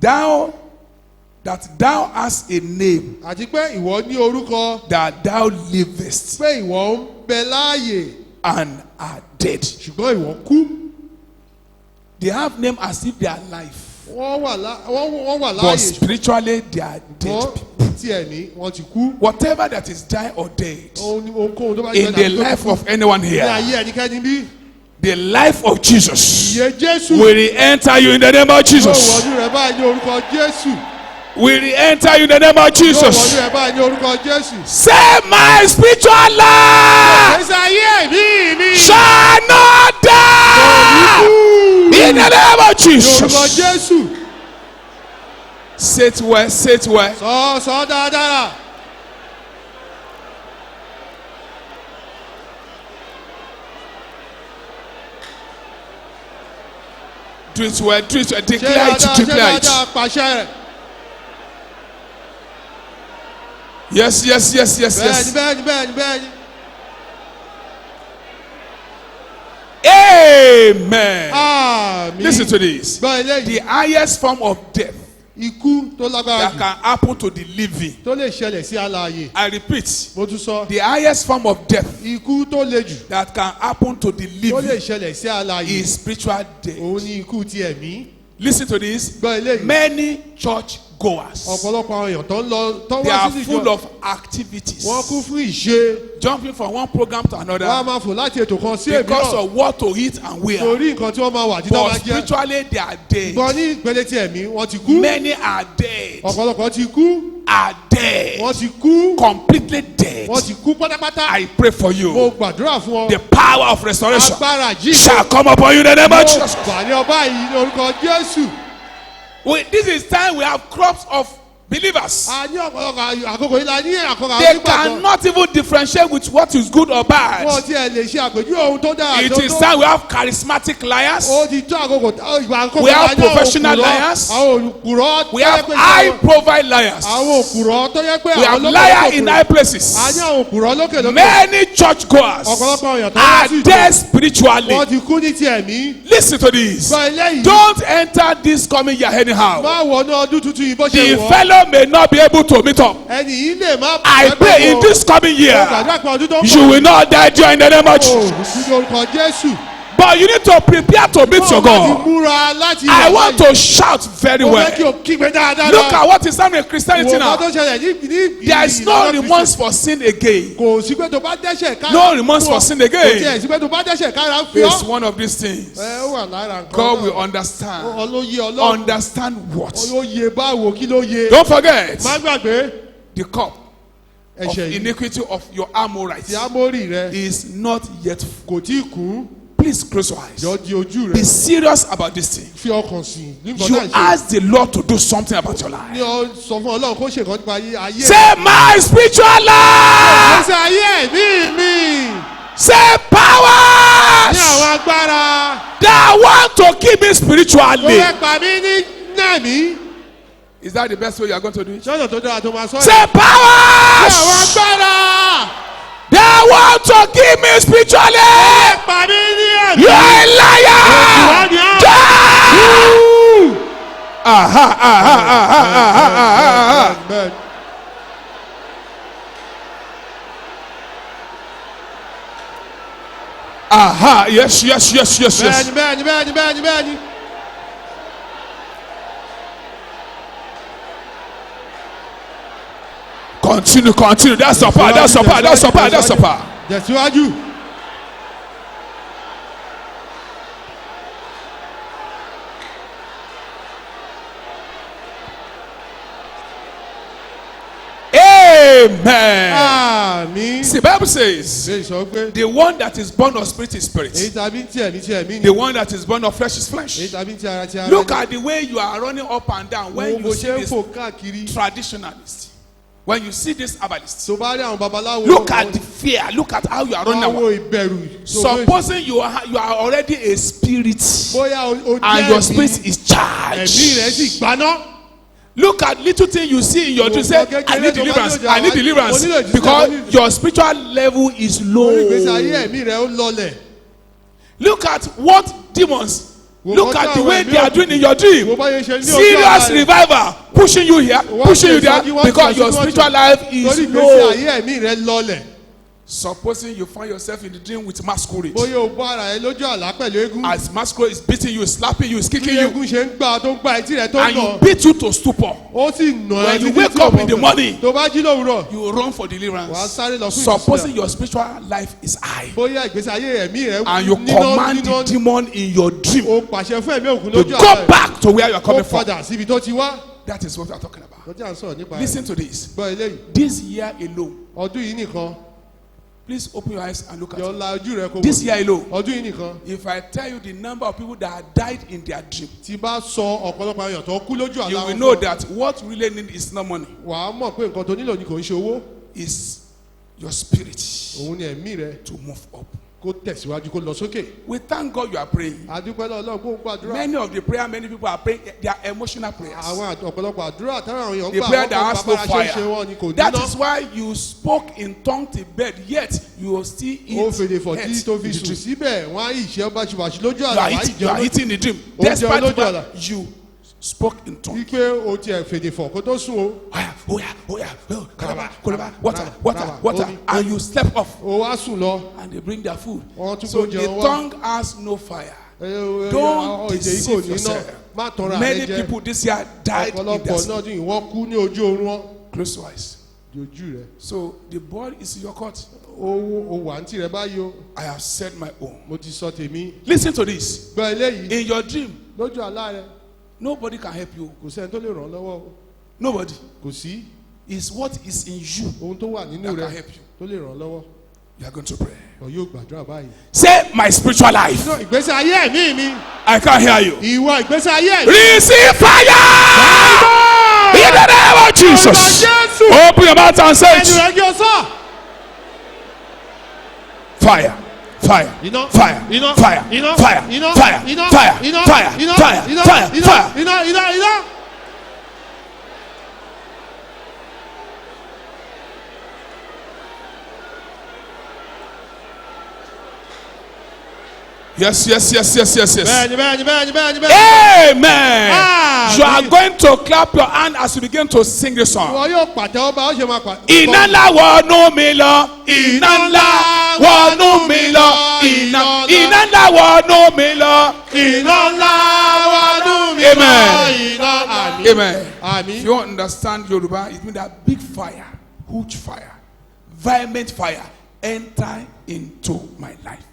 Thou thou hast a name, Àti pé ìwọ ní orúkọ that thou livest pé ìwọ ń bẹ láàyè and art dead. ṣùgbọ́n ìwọ kú. They have name as if they are alive, Wọ́n wà but láàyè spiritually they are dead. ṣùgbọ́n tí ẹ̀ ní wọ́n ti kú. Whatever that is dying or dead Ohunkóhun tó bá in the life of anyone ní here, ayé ẹnikẹ́ni bí. the life of Jesus Ìyè Jésù will re-enter you in the name of yóò Jesus. wọnú rẹ báyìí ní orúkọ Jésù. Will re-enter you in the name of Yóò wọnú Jesus. rẹ báyìí ní orúkọ Jésù. Say my spiritual life Ẹsẹ̀ ayé mi shall not die in the name of ní orúkọ Jesus. Jésù. Say it well, say it well. Sọ dáadáa. Do it well, do it well. Ṣé Declare dáadáa it, ṣé declare it. dáadáa pàṣẹ rẹ̀. Yes, yes, yes, yes, Bẹ́ẹ̀ni yes. bẹ́ẹ̀ni bẹ́ẹ̀ni bẹ́ẹ̀ni. Amen. Àmín. Listen to this. Gbọ́ eléyìí. The highest form of death Ikú tó lágbára that jù can happen to the living. tó lè ṣẹlẹ̀ sí alààyè. I repeat, Mo tún sọ. the highest form of death Ikú tó le jù that can happen to the tó lè living ṣẹlẹ̀ sí alààyè. is spiritual death. Òun ni ikú ti ẹ̀mí. Listen to this. Gbọ́ eléyìí. Many church goers. ọ̀pọ̀lọpọ̀ àwọn èèyàn tó ń lọ tó They wá are sí full ìjọ of activities. wọ́n kún fún ìṣe Jumping from one program to wọ́n á another máa fò láti ètò kan sí because èmíràn of what to eat and wear. torí nǹkan tí wọ́n máa wà títà máa But jẹ́ spiritually they are dead. gbọ́n ní ìpele ti ẹ̀mí wọ́n ti kú Many are dead. ọ̀pọ̀lọpọ̀ ti kú Are dead. wọ́n ti kú Completely dead. wọ́n ti kú pátápátá I pray for mo you. gbàdúrà fún ọ The power of restoration agbára jíjẹ shall come upon you in the name of Jesus. gbà ní ọba yìí ní orúkọ Jésù. This is time we have crops of believers. a ní ọ̀pọ̀lọpọ̀ àkókò yìí la ní àkókò They àgbàgbọ́ cannot even differentiate with what is good or wọ́n bad. ti ẹ̀ lè ṣe àpèjúwe ohun tó dára It tó is tó time we have charismatic liars. ó ti tó àkókò ìgbà àkókò We have la ní àwọn professional òkùrọ̀ liars. àwọn olùkùrọ̀ We have high profile liars. àwọn òkùrọ̀ tó yẹ pé We have àwọn liars in lókè high places. a ní àwọn òkùrọ̀ lókè lókè Many church goers ọ̀pọ̀lọpọ̀ èèyàn tó wá are sí dead ìjọ spiritually. wọ́n ti kú ní ti ẹ̀mí Listen to this. gbọ́ eléyìí Don't enter this coming year anyhow. má wọnú ọdún tuntun yìí bó ṣe The wọ̀ fellow may not be able to meet up. ẹni yìí lè má I pray in this coming ó year, gbàdúrà pé ọdún tó ń you will not die during the name of bọ̀ Jesus. ní orúkọ Jésù But you need to prepare to meet your láti God. múra láti I want to shout very ó fẹ́ kí well. o kígbe dáadáa Look at what is happening in Christianity wò ó tó now. ṣẹlẹ̀ ní There is no remorse for sin again. kò sí pé tó bá dẹ́ṣẹ̀ kára No remorse for sin kò again. tiẹ̀ sí pé tó bá dẹ́ṣẹ̀ kára fi It's ọ́ one of these things. ẹ ó wà lára nǹkan God will náà. understand. Olóye Ọlọ́run Understand what? olóye báwo kí ló yé Don't forget má gbàgbé the cup of ẹ̀ṣẹ̀ yìí iniquity of your Amorites tí Ámórì rẹ is not yet full. kò tí ì kú Please close your eyes. jọ di ojú Be rẹ serious about this thing. fi ọkàn sí nígbà You náà ṣe ask the Lord to do something about your ní life. ọ sọ fún Ọlọ́run kó ṣe nǹkan nípa ayé Say my spiritual life. ṣe ayé ẹ̀mí mi Say ní powers àwọn agbára that want to keep me ó spiritually. fẹ́ pa mí ní nẹ̀mí Is that the best way you are going to do it? ṣọ́nà tó dára tó máa sọ Say ní àwọn powers agbára that want to keep me spiritually. pa mí ní You ẹ̀mí. are a liar. Die! Aha, aha, aha, aha, aha, aha. Bẹ́ẹ̀. Aha, yes, yes, yes, yes, yes. bẹ́ẹ̀ni. Continue, continue. That's your part, that's your part, that's your part, that's your part. Tẹ̀síwájú. Amen. Àmín. See, Bible says, Ṣé ìsọ pé the one that is born of spirit is èyí spirit. tàbí tí ẹ̀mí tí ẹ̀mí ni. The one that is born of flesh is Èyí flesh. tàbí tí ara tí ara Look ni. at the way you are running up and down when Wo you bó see ṣe ń this fò káàkiri. traditionalist. When you see this herbalist. Tó bá rí àwọn babaláwo. Look at the fear. Look at how you are running Àwọn away. ìbẹ̀rù. Supposing you are already a spirit Bóyá o and jẹ́ your ẹ̀mí. spirit is Ẹ̀mí rẹ̀ sì charged. gbaná. Look at little thing you see in your dream. Say, I need deliverance. I need deliverance. Because your spiritual level is Orí ìgbésí ayé low. ẹ̀mí rẹ̀ ó lọlẹ̀. Look at what demons. Look at the way they are doing in your Wo dream. bá yẹn ṣe ní ojú Serious ara rẹ̀. revival pushing you here, pushing you there because your spiritual life Torí is ìgbésí low. ayé ẹ̀mí rẹ̀ lọlẹ̀. Supposing you find yourself in the dream with masquerade. Bóyá o bá ara rẹ̀ lójú àlá pẹ̀lú eégún. As masquerade is beating you, slapping you, is Bí kicking you, eégún ṣe ń gbà tó ń gba etí rẹ̀ tó and nà. you beat you to stupor. Ó sì nà ẹ́ When you títí wake tí o up mọ̀ in the bẹ́ẹ̀. morning, Tó bá jí lówùúrọ̀. you run for Wàá deliverance. sáré lọ fún Supposing ìtúsílẹ̀. your spiritual life is high, Bóyá ìgbésí ayé ẹ̀mí rẹ̀ and you command the demon in your dream o pàṣẹ fún ẹ̀mí òkun to lójú go àlá rẹ̀. back to where you are Ó coming from. padà síbi tó ti wá. That is what we are talking about. Lọ́jà ń sọ̀rọ̀ nípa ẹ̀. Listen to this. Gbọ́ eléyìí. This year alone, Ọdún yìí nìkan. please open your eyes and look at Yọ it. la ojú rẹ̀ kó This wò. year alone, Ọdún yìí nìkan. if I tell you the number of people that have died in their dream, Tí bá sọ ọ̀pọ̀lọpọ̀ àwọn èèyàn tó kú lójú àlá you will wọn know fún ọ, that what we really need is not money, wàá mọ̀ pé nǹkan tó nílò ni kò ń ṣe owó. is your spirit Òun ni ẹ̀mí rẹ̀ to move up. kó tẹ̀síwájú kó lọ sókè. We thank God you are praying. Adúpẹ́ lọ́wọ́ Ọlọ́run kó ń gbàdúrà. Many of the prayer many people are praying, they are emotional prayers. Àwọn ọ̀pọ̀lọpọ̀ àdúrà táwọn àwọn èèyàn ń The gbà prayer wọ́n that kọ́ has no bàbá ṣe ń ṣe wọ́n ni kò fire. That níná. is why you spoke in tongue till bed, yet you will still eat Ó fèdè fọ̀ tí heads tó in fi the sùn dream. síbẹ̀ wọ́n á ìṣe báṣubàṣu lójú You àlá are wàá eating, you are ìjẹun eating in the dream. Ó Despite jẹun lójú that, àlá. you spoke in tongue. wípé o tiẹ̀ fèdè fọ̀ kó tó sùn o. Water, Omi. and you slept off. O wá sùn lọ. And they bring their food. Wọ́n tún So kó the jẹun wá. tongue has no fire. Don't Don't èdè yìí kò deceive ní ná. yourself. má tanra rẹ Many jẹ. people this year died in their Ọ̀pọ̀lọpọ̀ sleep. náà dín ìwọ́n kú ní ojú oorun wọn. Close your eyes. Di ojú rẹ. So the ball is in your court. O wà ní tirẹ̀ báyìí o. I have said my own. Mo ti sọ tèmi. Listen to this. Gbọ́ eléyìí. In your dream, Lójú àlá rẹ. nobody can help you. Kò sẹ́ni tó lè ràn ọ́ lọ́wọ́ o. Nobody. Kò sí. It's what is in you Ohun tó wà nínú that rẹ can help you. tó lè ràn ọ́ lọ́wọ́. You are going to pray. Ọ̀ yóò gbàdúrà báyìí. Say my spiritual life. Sọ ìgbésí ayé ẹ̀mí mi. I can't hear you. Ìwọ ìgbésí ayé ẹ̀mí. Receive fire in the name of Jesus. Open your mouth and say Ẹnu it. rẹ kí o sọ. Fire. Fire. Iná. Fire. Iná. Fire. Iná. Fire. Iná. Fire. Iná. Fire. Iná. Fire. Iná. Fire. Iná. Fire. Iná. Fire. Iná. Iná. Iná. Yes. Bẹ́ẹ̀ni. Amen. You are going to clap your hand as you begin to sing this song. Ìwọ yóò pàtẹ́wọ́ bá ó ṣe máa pàtẹ́wọ́. Iná ńlá wọnú mi lọ. Iná ńlá wọnú mi lọ. Iná ńlá wọnú mi lọ. Iná ńlá wọnú mi Amen. lọ. Iná àmín. Amen. If Àmín. you understand Yoruba, it means that big fire, huge fire, vehement fire enter into my life.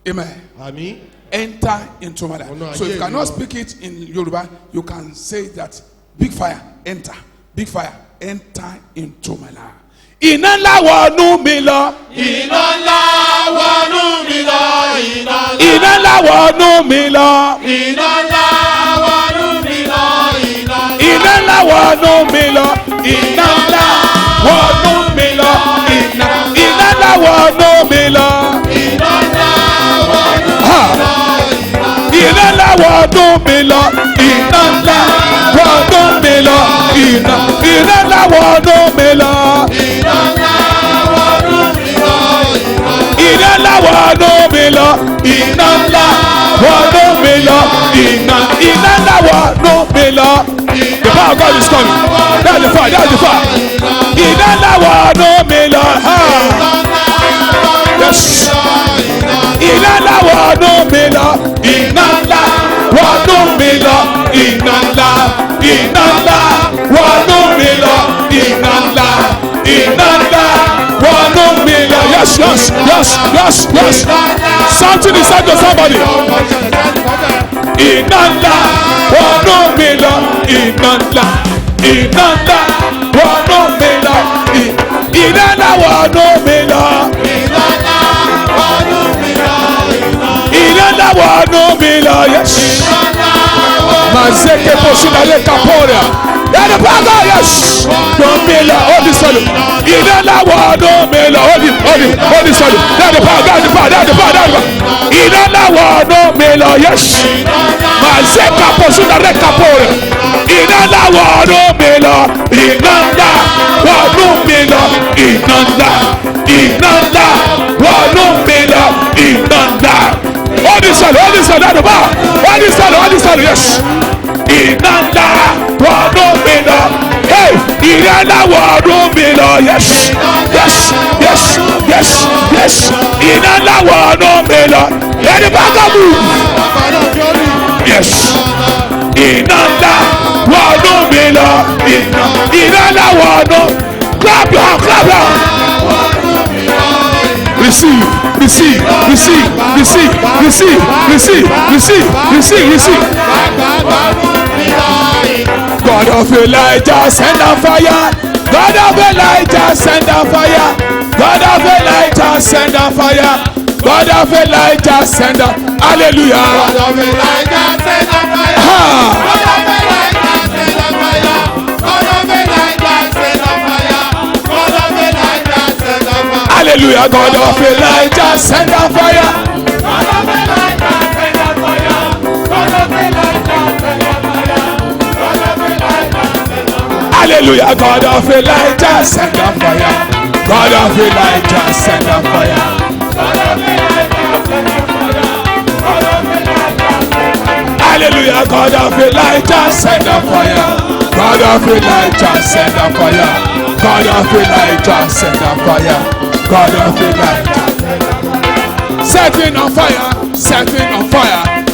Amen. Àmín. Enter into my life. Oh, no, So if you yeah, cannot you know. speak it in Yoruba, you can say that big fire enter. Big fire enter into my life. Iná ńlá wọnú mi lọ. Iná ńlá wọnú mi lọ. Iná ńlá wọnú mi lọ. Iná ńlá wọnú mi lọ. Iná ńlá wọnú mi lọ. Iná ńlá wọnú mi lọ. Iná ńlá wọnú mi lọ. Iná ńlá wọnú Ha! Iná ńlá wọnú mi lọ. Iná ńlá wọnú mi lọ. Iná ńlá wọnú mi lọ. Iná ńlá wọnú mi lọ. Iná ńlá wọnú mi lọ. Iná ńlá wọnú mi lọ. Iná ńlá wọnú mi lọ. The power of God is coming. That's the fire. That's the fire. Iná ńlá wọnú mi lọ. Yes. Iná ńlá wọnú mi lọ. Iná ńlá wọnú mi lọ. Iná ńlá. Iná ńlá wọnú mi lọ. Iná ńlá. Iná ńlá wọnú mi lọ. Yes. Something is said to somebody. Iná ńlá wọnú mi lọ. Iná ńlá. Iná ńlá wọnú mi lọ. Iná ńlá wọnú mi lọ. Iná ńlá wọnú mi lọ. Yes. Mazeke poshinale kaporia. Yàrá bàbá yes. Wọnú mi lọ. Ó di sọ̀lù. Iná ńlá wọnú mi lọ. Ó di sọ̀lù. Yàrá bàbá. Iná ńlá wọnú mi lọ. Yes. Mazeke poshinale kaporia. Iná ńlá wọnú mi lọ. Iná ńlá wọnú mi lọ. Iná ńlá wọnú mi lọ. Iná ńlá. Ó di sọ̀lù. Yàrá bàbá. Ó di sọ̀lù. Yes. Iná ńlá wọnú mi lọ. Hey, iná ńlá wọnú mi lọ. Yes. Iná ńlá wọnú mi lọ. Ẹni bá kọ́ mú. Yes. Iná ńlá wọnú mi lọ. Iná ńlá wọnú. Clap your hand. Receive. God of Elijah, send a fire. God of Elijah, send a fire. God of Elijah, send a fire. God of Elijah, send a hallelujah. God of Elijah, send a fire. Ha. God of Elijah, send a fire. God of Elijah, send a fire. God of Elijah, send a fire. Hallelujah. God of Elijah, send a fire. God of Elijah, send a fire. God of Elijah, send a fire. God of Elijah, send a fire. Hallelujah. God of Elijah, send a fire. God of Elijah, send a fire. God of Elijah, send a fire. God of Elijah, send a fire. Hallelujah. God of Elijah, send a fire. God of Elijah, send a fire. God of Elijah, send a fire. God of Elijah, setting on fire, setting on fire,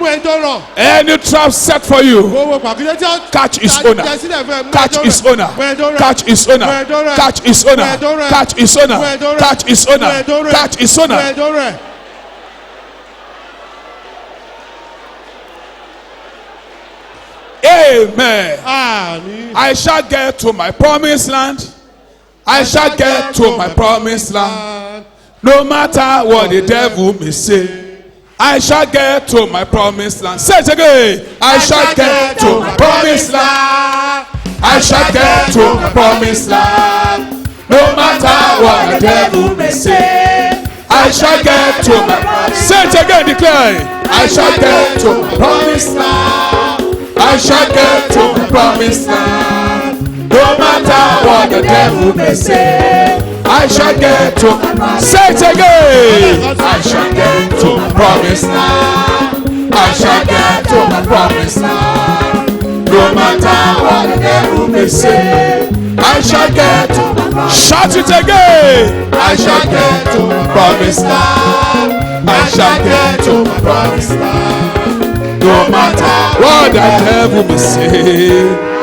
mú ẹni tó rọ̀. Any trap set for you, Gbogbo pàkúté tí ó catch his owner. jẹ sílẹ̀ fún ẹ, mú Catch ẹni tó his rẹ̀. owner. Mú ẹni tó rẹ̀. Catch his owner. Mú ẹni tó rẹ̀. Catch his owner. Mú ẹni tó rẹ̀. Catch his owner. Mú ẹni tó rẹ̀. Catch his Mú owner. ẹni tó rẹ̀. Catch his Mú owner. ẹni tó rẹ̀. Amen. Àmín. I shall get to my promised land. I shall get to my promised land. No matter what the devil may say, I shall get to my promised land. Say it again. I shall get to my promised land. I shall get to my promised land. No matter what the devil may say, I shall get to my. Say it again. Declare. I shall get to my promised land. I shall get to my promised land. No matter what the devil may say, I shall get to. Say it again. I shall get to my promised land. I shall get to my promised land. No matter what the devil may say, I shall get to. Shout it again. I shall get to my promised land. I shall get to my promised land. No matter what the devil may say,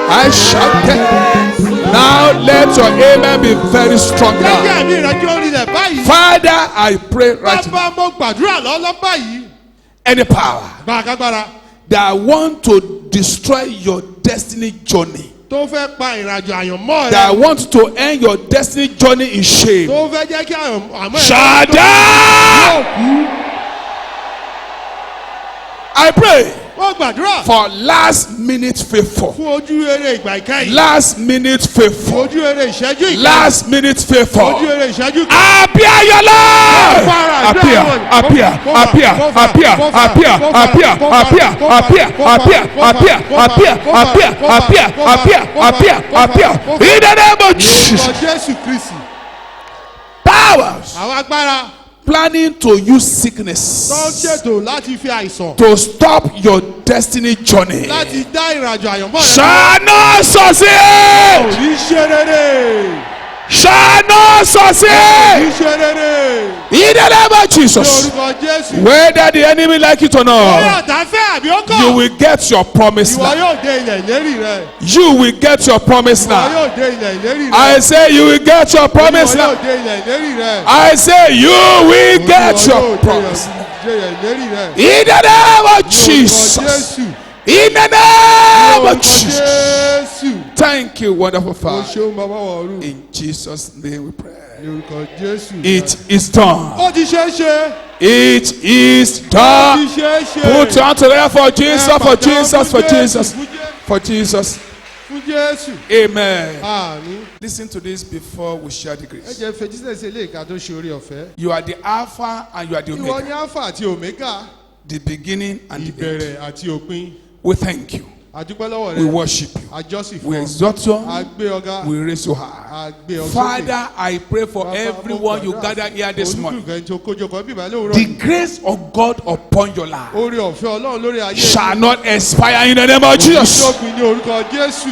I shall get. Now let your amen be very strong Jẹ́ kí now. àmì ìrẹ́jọ́ orí rẹ̀ báyìí. Father, I pray right now. Bàbá mo gbàdúrà lọ́lọ́ báyìí. Any power Gbàgbára that want to destroy your destiny journey, tó fẹ́ pa ìrìnàjò àyànmọ́ that rẹ̀. want to end your destiny journey in shame, Tó fẹ́ jẹ́ kí àmọ́ ẹ̀. Shaddai! I pray Mo gbàdúrà for last minute faithful, fún ojú eré ìgbà ìkẹyìn. last minute faithful, Ojú eré ìṣẹ́jú ìkẹyìn. last minute faithful. Ojú eré ìṣẹ́jú ìkẹyìn. Appear your life. Appear, appear, appear, appear, appear, appear, appear, appear, appear, appear, appear, appear, appear, appear, appear. In the name of Jesus. Lórúkọ Jésù Kristi. Powers Àwọn agbára planning to use tó ń sickness ṣètò láti fi àìsàn. to stop your destiny journey Láti dá ìrìnàjò àyànmọ́ rẹ̀. shall not succeed. Kì í ṣe rere. Shall not Kì succeed. í ṣe rere. In the name of Jesus. Lórúkọ Jésù. Whether the enemy like it or Bóyá not, ọ̀tá fẹ́ àbí ó kọ̀. you will get your promised Ìwọ land. yóò dé ilẹ̀ ìlérí rẹ̀. You will get your promised Ìwọ land. yóò dé ilẹ̀ ìlérí rẹ̀. I say you will get your Ìwọ promised yóò land. dé ilẹ̀ ìlérí rẹ̀. I say you will get Ìwọ your yóò promise. dé ilẹ̀ ìlérí rẹ̀. In the name of Lórúkọ Jesus. Jésù. In the name of Lórúkọ Jesus. Jésù. Thank you, wonderful O Father. ṣeun bàbá wọ̀ọ́rù. In Jesus' name we pray. Lórúkọ Jésù. It is done. Ó ti ṣe é ṣe. It is Ó done. ti ṣe é ṣe. Put your hand together for Jesus, Ẹ for pàtẹ́wọ́ Jesus, for fún Jesus, Jésù, for Jesus. Fún Jésù. Amen. Àmín. Listen to this before we share the Ẹ grace. jẹ́ fetísẹ̀ sí ilé ìka tó ṣe orí ọ̀fẹ́. You are the Alpha and you are the Ìwọ Omega, ni Alpha àti Omega. the beginning and the end. Ìbẹ̀rẹ̀ àti òpin. We thank you. Àdúpẹ́ lọ́wọ́ We rẹ̀. worship you. Àjọsìn We fún ọ. exalt you. Àgbé ọ̀gá. We raise you high. Àgbé ọ̀sókè. Father, I pray for Bàbá, everyone mo you gbàdúrà gather here this morning. olúkúlùkù ẹni tó kójọpọ̀ bíbá lówùúrọ̀ The yìí. grace of God upon your life Oore ọ̀fẹ́ Ọlọ́run lórí ayé shall not expire in the name of Jesus. Ìjókòó ní orúkọ Jésù.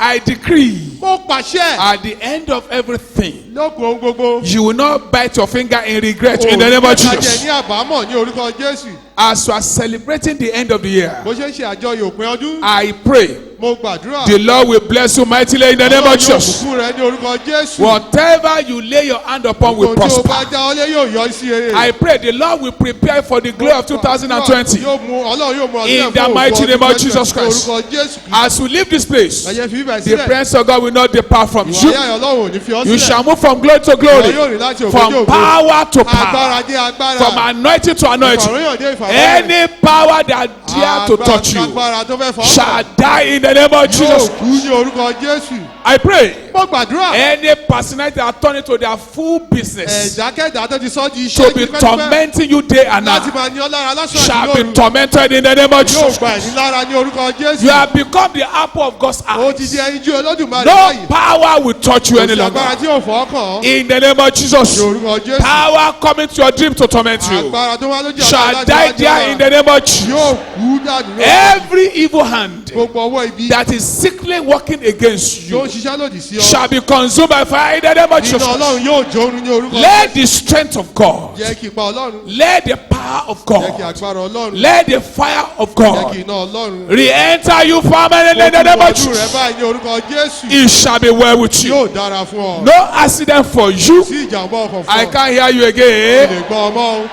I decree Mo pàṣẹ. at the end of everything, Lókun ohun gbogbo. you will not bite your finger in regret in the name of Òní Jesus. ní àbámọ̀ ní orúkọ Jésù. As you are celebrating the end of the year, Bó ṣe ń ṣe àjọyọ̀ òpin ọdún. I pray Mo gbàdúrà. the Lord will bless you mightily in the name of Ọlọ́run yóò Jesus. bùkún rẹ ní orúkọ Jésù. Whatever you lay your hand upon will Ohun tí o bá prosper. já ọlé yóò yọ sí eré. I pray the Lord will prepare for the glory of 2020. Ọlọ́run yóò mú ọdún In náà the fún mighty ògo name of ọdún Jesus Christ. Orúkọ Jésù Kristi. As we leave this place, Ẹ̀yẹ fi bíbẹ̀ the sílẹ̀. presence of God will not depart from Ìwà you. ayé Ọlọ́run ò ní fi ọ́ You sílẹ̀. shall move from glory to Ìwọ glory, yóò rìn láti ògo dé from ògo. power to Agbára power, dé agbára. from anointing to anointing. Ìfàròyàn dé ìfàròyàn. Any power that dare to touch you Agbára tó fẹ́ fọ́. shall die in the name of Yóò Jesus. kú ní orúkọ Jésù. I pray Mo gbàdúrà. any personality that turn into their full business Ẹ̀dákẹ́dá tó ti sọ di to iṣẹ́ be tipẹ́tipẹ́. tormenting you day and Láti night máa ní ọ lára lásán shall àti be lóru. tormented in the name of Yóò Jesus. gba ẹ̀ní lára ní orúkọ Jésù. You have become the apple of God's Ó ti di eye. ẹyinjú Olódùmarè No báyìí. power will touch you any Kò sí longer. agbára tí yóò fọ́ kàn ọ́. In the name of Jesus. Ní orúkọ Jésù. Power coming to your dream to torment you Agbára tó wá lójú ọ̀la shall láti die wájú there ọ̀la. in the name of Jesus. Yóò kú dànù lórí. Every evil hand Gbogbo ọwọ́ ibi ibi. that is secretly working against Yóò you ṣiṣẹ́ lòdì sí ọ. shall be consumed by fire in the name of Iná Jesus. Ọlọ́run yóò jórun ní orúkọ Let the strength of God, Jẹ́ kí ipa Ọlọ́run. let the power of Jẹ́ kí God, agbára Ọlọ́run. let the fire of Jẹ́ kí God iná Ọlọ́run. re-enter you permanently in the name of Ojú rẹ Jesus. báyìí ní orúkọ Jésù. It shall be well with you. Yóò dára fún ọ. No accident for you. Sí ìjàmbá ọkọ̀ fún I ọ. can't hear you O again. lè gbọ́ ọmọ o.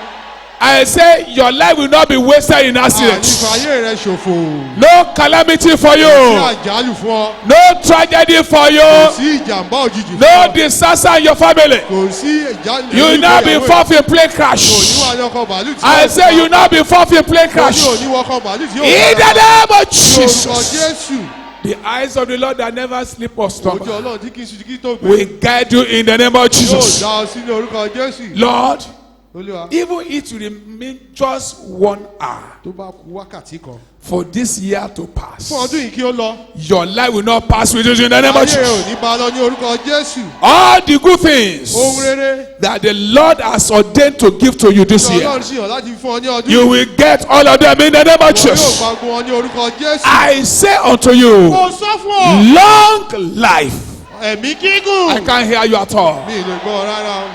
I say your life will not be wasted in accidents. Ànífàyè rẹ ṣòfò. No calamity for Sí you. àjálù fún ọ. No tragedy for Kò you. sí ìjàmbá òjijì fún No ọ. disaster in your family. Kò sí ìjálù. You will not be involved in plane Kò ní crash. wà ní ọkọ̀ bàálù tí I say you will not be involved in plane Kò ní crash. òní wọkọ̀ bàálù tí yóò In the dára. name of Ní orúkọ Jesus. Jésù. The eyes of the Lord that never sleep or Ojú slumber Ọlọ́run tí kì í ṣe kí tó gbé. will guide you in the name of Yóò Jesus. dá ọ sí ní orúkọ Jésù. Lord, Olúwa. even it will remain just 1 hour Tó bá ku wákàtí kan. for this year to Fún pass, ọdún yìí kí ó lọ. your life will not pass with you in the name of Ayé rẹ ò Jesus. ní bá lọ ní orúkọ Jésù. All the good things Ohun rere. that the Lord has ordained to give to you this year, Ọlọ́run sì hàn láti fún ọ ní ọdún you yìí. will get all of them in the name of Wọ́n yóò Jesus. gba gbogbo wọn ní orúkọ Jésù. I say unto you, Mo sọ fún ọ. long life. Ẹ̀mí gígùn. I can't hear you at all. Mi ì lè gbọ́ ọ rárá o.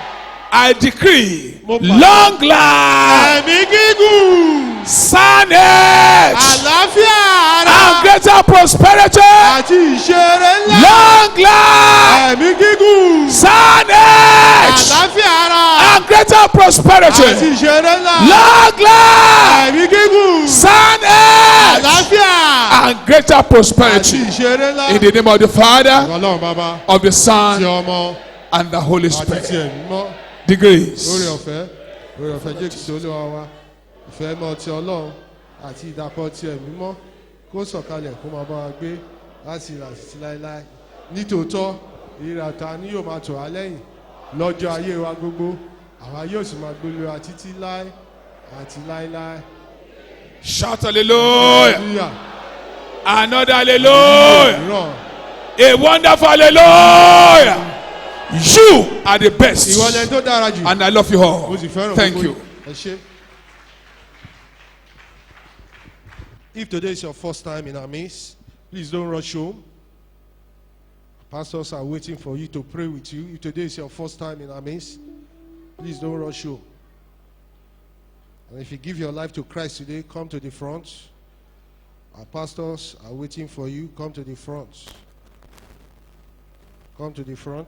I decree Mo pa- long life, Ẹ̀mí gígùn. soundness, Àlàáfíà and ara. greater prosperity. Àti ìṣeré ńlá. Long life, Ẹ̀mí gígùn. soundness, Àlàáfíà ara. and greater Àti prosperity. ìṣeré ńlá. Long life, Ẹ̀mí gígùn. soundness, Àlàáfíà. and greater Àti prosperity. ìṣeré ńlá. In the name of the Father, Ọlọ́run bàbá. of the Ti Son, ọmọ. and the Holy Àti ti Spirit. ẹ̀mí mọ́. The grace Lórí ọ̀fẹ́. Lórí ọ̀fẹ́ Jésù Olúwa wa. Ìfẹ́ mọ́ ti Ọlọ́run àti ìdàpọ̀ ti ẹ̀mí mọ́. Kó sọ̀kalẹ̀ kó máa bá wa gbé láti ìlà títí láéláé. Nítòótọ́ ìrírà ta ni yóò máa tọ̀ wá lẹ́yìn lọ́jọ́ ayé wa gbogbo. Àwa yóò sì máa gbélé wa títí láé àti láéláé. shout hallelujah. Hallelujah. Another hallelujah. Mìíràn. A wonderful hallelujah. You are the best. Ìwọ lẹni tó dára jù. And I love you all. Mo sì fẹ́ràn Thank gbogbo you. yín. Ẹ ṣé. If today is your first time in our midst, please don't rush home. Pastors are waiting for you to pray with you. If today is your first time in our midst, please don't rush home. And if you give your life to Christ today, come to the front. Our pastors are waiting for you. Come to the front. Come to the front.